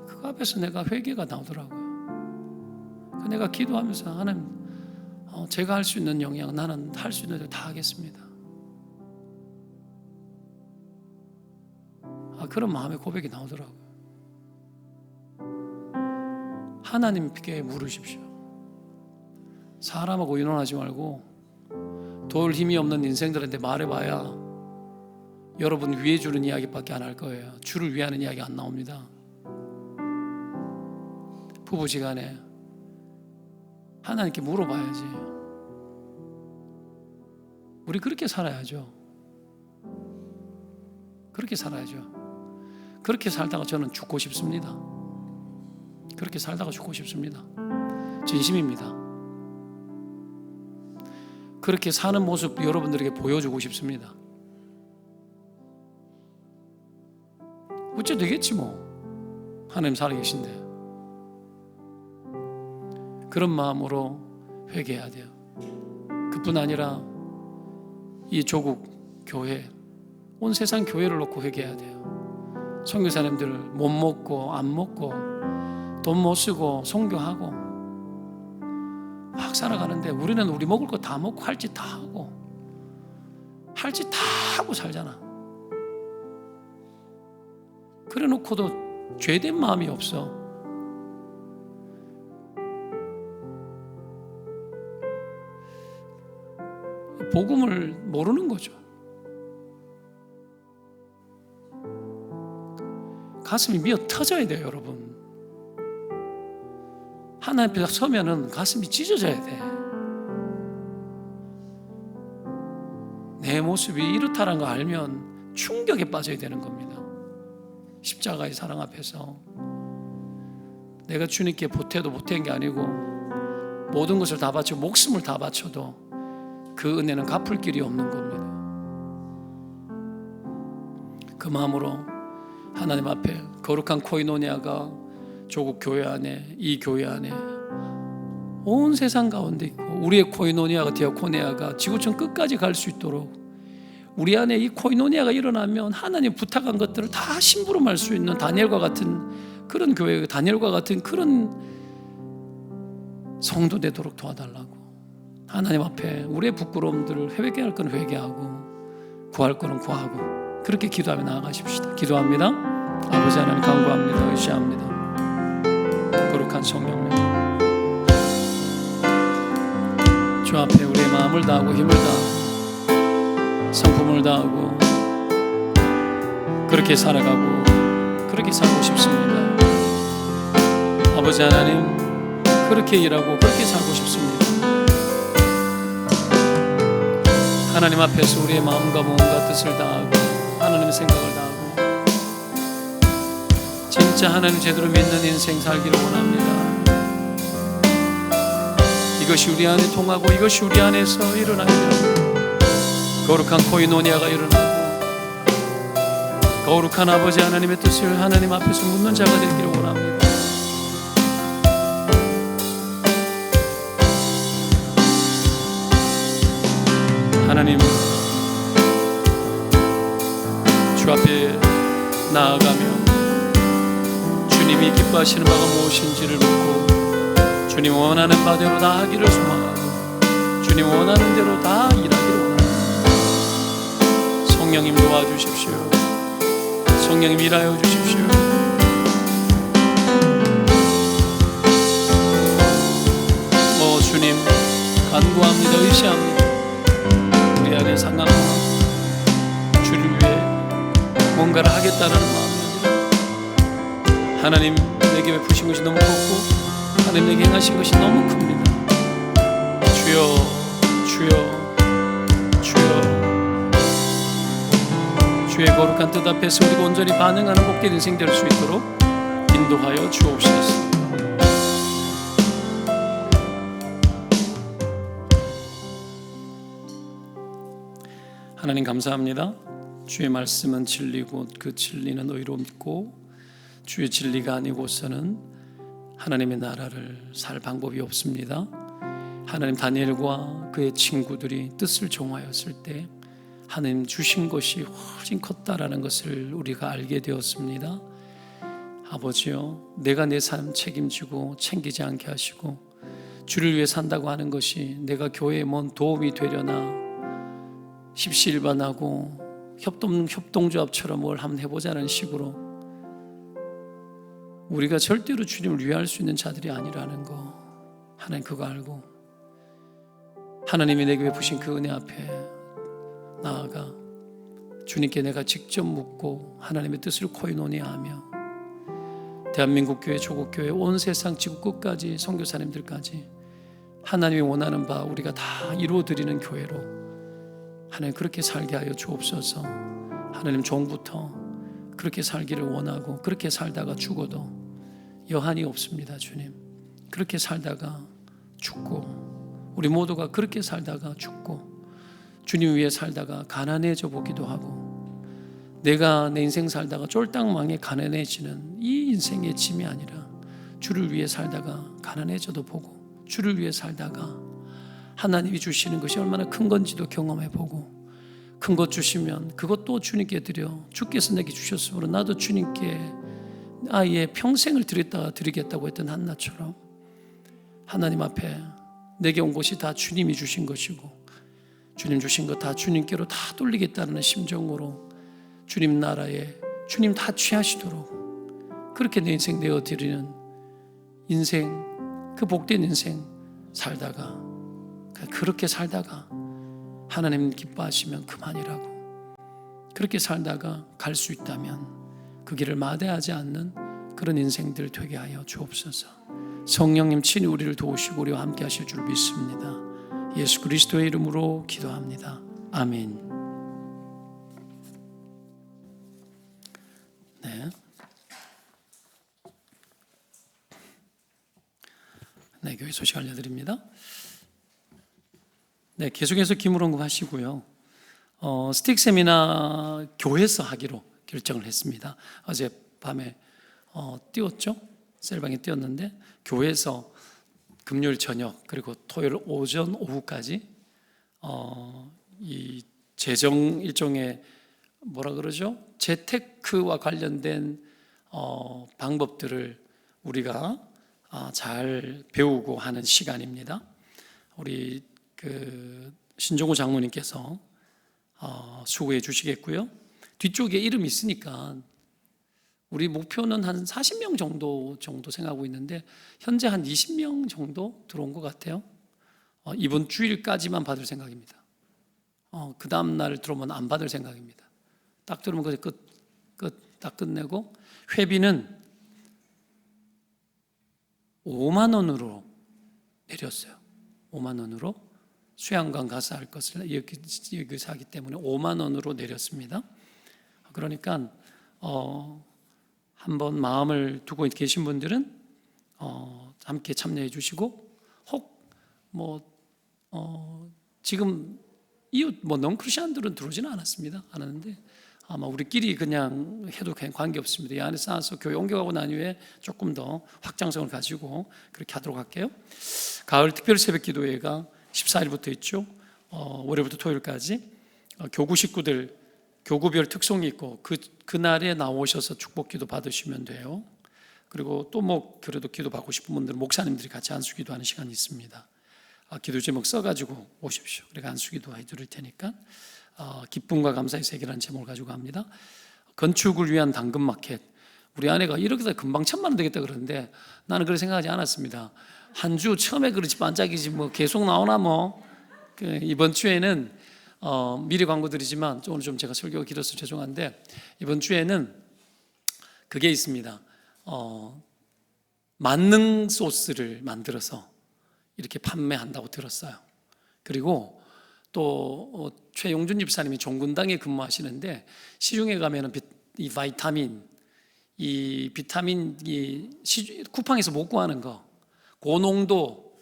그거 앞에서 내가 회개가 나오더라고요. 내가 기도하면서 하나님, 제가 할 수 있는 영역, 나는 할 수 있는 데 다 하겠습니다. 그런 마음의 고백이 나오더라고요. 하나님께 물으십시오. 사람하고 의논하지 말고 도울 힘이 없는 인생들한테 말해봐야 여러분 위해 주는 이야기밖에 안 할 거예요. 주를 위하는 이야기 안 나옵니다. 부부지간에 하나님께 물어봐야지. 우리 그렇게 살아야죠. 그렇게 살아야죠. 그렇게 살다가 저는 죽고 싶습니다. 그렇게 살다가 죽고 싶습니다. 진심입니다. 그렇게 사는 모습 여러분들에게 보여주고 싶습니다. 어째 되겠지 뭐. 하나님 살아계신데. 그런 마음으로 회개해야 돼요. 그뿐 아니라 이 조국 교회, 온 세상 교회를 놓고 회개해야 돼요. 선교사님들 못 먹고 안 먹고 돈 못 쓰고 선교하고 막 살아가는데 우리는 우리 먹을 거 다 먹고 할 짓 다 하고 할 짓 다 하고 살잖아. 그래 놓고도 죄된 마음이 없어. 복음을 모르는 거죠. 가슴이 미어 터져야 돼요, 여러분. 하나님 앞에 서면은 가슴이 찢어져야 돼. 내 모습이 이렇다는 거 알면 충격에 빠져야 되는 겁니다. 십자가의 사랑 앞에서 내가 주님께 보태도 보탠 게 아니고 모든 것을 다 바쳐 목숨을 다 바쳐도 그 은혜는 갚을 길이 없는 겁니다. 그 마음으로 하나님 앞에 거룩한 코이노니아가 조국 교회 안에, 이 교회 안에 온 세상 가운데 있고 우리의 코이노니아가 디아코니아가 지구촌 끝까지 갈 수 있도록 우리 안에 이 코이노니아가 일어나면 하나님 부탁한 것들을 다 심부름할 수 있는 다니엘과 같은 그런 교회, 다니엘과 같은 그런 성도 되도록 도와달라고. 하나님 앞에 우리의 부끄러움들을 회개할 건 회개하고 구할 거는 구하고 그렇게 기도하며 나아가십시다. 기도합니다. 아버지 하나님 간구합니다. 의지합니다. 거룩한 성령님, 주 앞에 우리의 마음을 다하고 힘을 다하고 성품을 다하고 그렇게 살아가고 그렇게 살고 싶습니다. 아버지 하나님, 그렇게 일하고 그렇게 살고 싶습니다. 하나님 앞에서 우리의 마음과 몸과 뜻을 다하고 하나님의 생각을 다하고 진짜 하나님 제대로 믿는 인생 살기를 원합니다. 이것이 우리 안에 통하고 이것이 우리 안에서 일어나야 됩니다. 거룩한 코이노니아가 일어나고 거룩한 아버지 하나님의 뜻을 하나님 앞에서 묻는 자가 되기를 원합니다. 하나님, 주 앞에 나아가며 주님이 기뻐하시는 바가 무엇인지를 묻고 주님 원하는 바대로 다 하기를 소망하고 주님 원하는 대로 다 일하기를 원합니다. 성령님 도와주십시오. 성령님 일하여 주십시오. 주님 간구합니다. 의지합니다. 우리 안에 상한 마음, 주를 위해 뭔가를 하겠다는 마음이 아니라 하나님 내게 베푸신 것이 너무 컸고 하나님 내게 행하신 것이 너무 큽니다. 주여, 주여, 주여, 주의 거룩한 뜻 앞에서 우리가 온전히 반응하는 복된 인생 될 수 있도록 인도하여 주옵소서. 하나님 감사합니다. 주의 말씀은 진리고 그 진리는 의로 믿고 주의 진리가 아니고서는 하나님의 나라를 살 방법이 없습니다. 하나님, 다니엘과 그의 친구들이 뜻을 정하였을 때 하나님 주신 것이 훨씬 컸다라는 것을 우리가 알게 되었습니다. 아버지요, 내가 내 삶 책임지고 챙기지 않게 하시고 주를 위해 산다고 하는 것이 내가 교회에 뭔 도움이 되려나 십시일반하고 협동조합처럼 뭘 한번 해보자는 식으로 우리가 절대로 주님을 위할 수 있는 자들이 아니라는 거 하나님 그거 알고 하나님이 내게 베푸신 그 은혜 앞에 나아가 주님께 내가 직접 묻고 하나님의 뜻을 코이노니아하며 대한민국 교회, 조국교회, 온 세상 지구 끝까지 선교사님들까지 하나님이 원하는 바 우리가 다 이루어드리는 교회로 하나님 그렇게 살게 하여 주옵소서. 하나님 종부터 그렇게 살기를 원하고 그렇게 살다가 죽어도 여한이 없습니다. 주님, 그렇게 살다가 죽고 우리 모두가 그렇게 살다가 죽고 주님 위해 살다가 가난해져 보기도 하고 내가 내 인생 살다가 쫄딱 망해 가난해지는 이 인생의 짐이 아니라 주를 위해 살다가 가난해져도 보고 주를 위해 살다가 하나님이 주시는 것이 얼마나 큰 건지도 경험해 보고 큰 것 주시면 그것도 주님께 드려. 주께서 내게 주셨으므로 나도 주님께 아예 평생을 드리겠다고 했던 한나처럼 하나님 앞에 내게 온 것이 다 주님이 주신 것이고 주님 주신 것 다 주님께로 다 돌리겠다는 심정으로 주님 나라에 주님 다 취하시도록 그렇게 내 인생 내어드리는 인생, 그 복된 인생 살다가, 그렇게 살다가 하나님 기뻐하시면 그만이라고, 그렇게 살다가 갈 수 있다면 그 길을 마다하지 않는 그런 인생들 되게 하여 주옵소서. 성령님 친히 우리를 도우시고 우리와 함께 하실 줄 믿습니다. 예수 그리스도의 이름으로 기도합니다. 아멘. 네, 교회 소식 알려드립니다. 네, 계속해서 기물원금 하시고요. 스틱 세미나 교회에서 하기로 결정을 했습니다. 어제 밤에 띄웠죠? 셀방에 띄웠는데 교회에서 금요일 저녁 그리고 토요일 오전 오후까지 이 재정 일종의 뭐라 그러죠? 재테크와 관련된 방법들을 우리가 잘 배우고 하는 시간입니다. 우리 신종우 장모님께서 수고해 주시겠고요. 뒤쪽에 이름이 있으니까 우리 목표는 한 40명 정도 생각하고 있는데 현재 한 20명 정도 들어온 것 같아요. 이번 주일까지만 받을 생각입니다. 그 다음 날 들어오면 안 받을 생각입니다. 딱 들어오면 그냥 딱 끝내고 회비는 5만 원으로 내렸어요. 5만 원으로 수양관 가서 할 것을 여기서 하기 때문에 5만 원으로 내렸습니다. 그러니까 한번 마음을 두고 계신 분들은 함께 참여해 주시고 혹 지금 이웃 넌크리스천들은 들어오지는 않았는데 아마 우리끼리 그냥 해도 관계 없습니다. 이 안에 쌓아서 교회 옮겨가고 난 이후에 조금 더 확장성을 가지고 그렇게 하도록 할게요. 가을 특별 새벽 기도회가 14일부터 있죠. 월요일부터 토요일까지 교구 식구들 교구별 특성이 있고 그날에 나오셔서 축복 기도 받으시면 돼요. 그리고 또 그래도 기도 받고 싶은 분들은 목사님들이 같이 안수기도 하는 시간이 있습니다. 기도 제목 써가지고 오십시오. 그래서 안수기도 해드릴 테니까. 기쁨과 감사의 세계라는 제목을 가지고 합니다. 건축을 위한 당근마켓. 우리 아내가 이렇게 금방 1,000만 원 되겠다 그러는데 나는 그렇게 생각하지 않았습니다. 한 주 처음에 그렇지 반짝이지 계속 나오나 이번 주에는 미리 광고 드리지만 오늘 좀 제가 설교가 길어서 죄송한데 이번 주에는 그게 있습니다. 만능 소스를 만들어서 이렇게 판매한다고 들었어요. 그리고 또 최용준 집사님이 종군당에 근무하시는데 시중에 가면은 이 비타민 쿠팡에서 못 구하는 거 고농도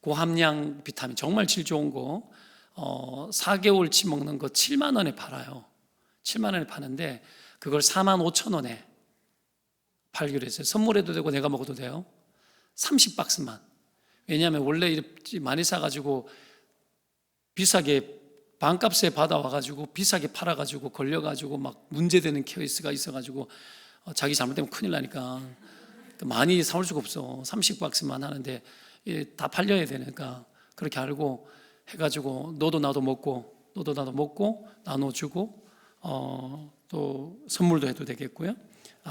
고함량 비타민 정말 질 좋은 거 4개월치 먹는 거 7만 원에 팔아요. 7만 원에 파는데 그걸 4만 5천 원에 팔기로 했어요. 선물해도 되고 내가 먹어도 돼요. 30박스만. 왜냐하면 원래 이렇게 많이 사가지고 비싸게 반값에 받아와가지고 비싸게 팔아가지고 걸려가지고 문제되는 케이스가 있어가지고 자기 잘못되면 큰일 나니까 많이 사올 수가 없어. 30박스만 하는데 다 팔려야 되니까 그렇게 알고 해가지고 너도 나도 먹고 나눠주고 또 선물도 해도 되겠고요.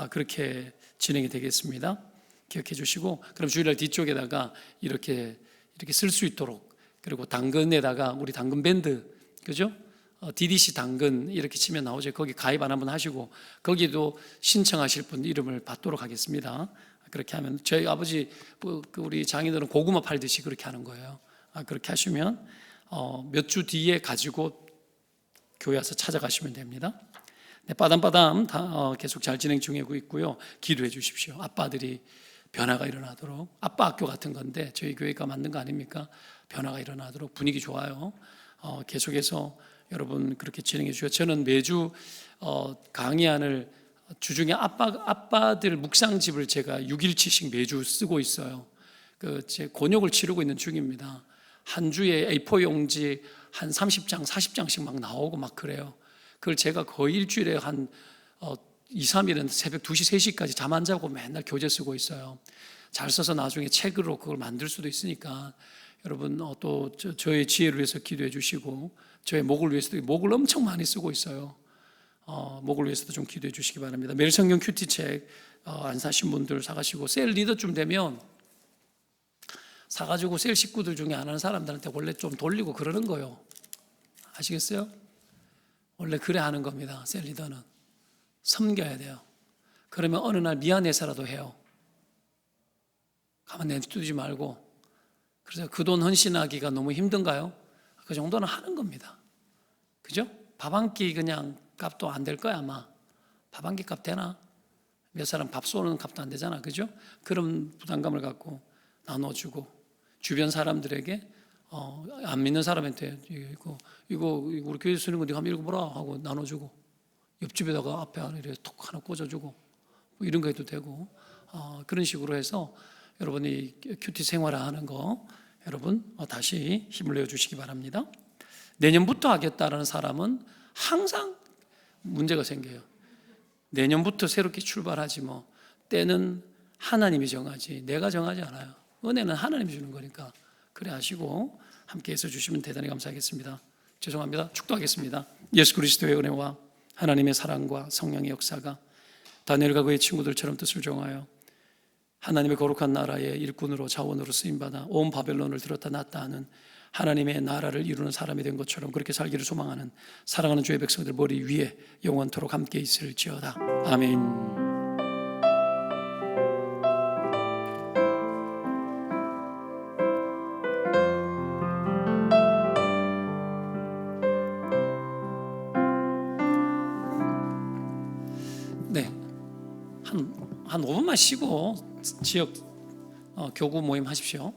그렇게 진행이 되겠습니다. 기억해 주시고 그럼 주일날 뒤쪽에다가 이렇게 쓸 수 있도록 그리고 당근에다가 우리 당근 밴드 그죠? DDC 당근 이렇게 치면 나오죠. 거기 가입 안 한번 하시고 거기도 신청하실 분 이름을 받도록 하겠습니다. 그렇게 하면 저희 아버지 우리 장인들은 고구마 팔듯이 그렇게 하는 거예요. 그렇게 하시면 몇 주 뒤에 가지고 교회 와서 찾아가시면 됩니다. 네, 빠담빠담 계속 잘 진행 중이고 있고요. 기도해 주십시오. 아빠들이 변화가 일어나도록 아빠 학교 같은 건데 저희 교회가 만든 거 아닙니까? 변화가 일어나도록 분위기 좋아요. 계속해서 여러분 그렇게 진행해 주시고 저는 매주 강의안을 주중에 아빠들 묵상집을 제가 6일치씩 매주 쓰고 있어요. 제 곤욕을 치르고 있는 중입니다. 한 주에 A4 용지 한 30장, 40장씩 막 나오고 막 그래요. 그걸 제가 거의 일주일에 한 2, 3일은 새벽 2시, 3시까지 잠 안 자고 맨날 교재 쓰고 있어요. 잘 써서 나중에 책으로 그걸 만들 수도 있으니까 여러분 또 저의 지혜를 위해서 기도해 주시고 저의 목을 위해서도 목을 엄청 많이 쓰고 있어요. 목을 위해서도 좀 기도해 주시기 바랍니다. 매일 성경 큐티 책 안 사신 분들 사가시고 셀 리더쯤 되면 사가지고 셀 식구들 중에 안 하는 사람들한테 원래 좀 돌리고 그러는 거예요. 아시겠어요? 원래 그래 하는 겁니다. 셀 리더는 섬겨야 돼요. 그러면 어느 날 미안해서라도 해요. 가만 내두지 말고. 그래서 그 돈 헌신하기가 너무 힘든가요? 그 정도는 하는 겁니다. 그죠? 밥 한 끼 그냥 값도 안 될 거야 아마. 밥 한 끼 값 되나? 몇 사람 밥 쏘는 값도 안 되잖아. 그죠? 그런 부담감을 갖고 나눠주고 주변 사람들에게 안 믿는 사람한테 이거 우리 교회 쓰는 거 네가 한번 읽어보라 하고 나눠주고 옆집에다가 앞에 이렇게 톡 하나 꽂아주고 뭐 이런 거 해도 되고 그런 식으로 해서 여러분이 큐티 생활하는 거 여러분 다시 힘을 내어주시기 바랍니다. 내년부터 하겠다라는 사람은 항상 문제가 생겨요. 내년부터 새롭게 출발하지 뭐 때는 하나님이 정하지 내가 정하지 않아요. 은혜는 하나님이 주는 거니까 그래 하시고 함께 해서 주시면 대단히 감사하겠습니다. 죄송합니다. 축도하겠습니다. 예수 그리스도의 은혜와 하나님의 사랑과 성령의 역사가 다니엘과 그의 친구들처럼 뜻을 정하여 하나님의 거룩한 나라의 일꾼으로 자원으로 쓰임받아 온 바벨론을 들었다 놨다 하는 하나님의 나라를 이루는 사람이 된 것처럼 그렇게 살기를 소망하는 사랑하는 주의 백성들 머리 위에 영원토록 함께 있을지어다. 아멘. 네, 한 5분만 쉬고 지역 교구 모임 하십시오.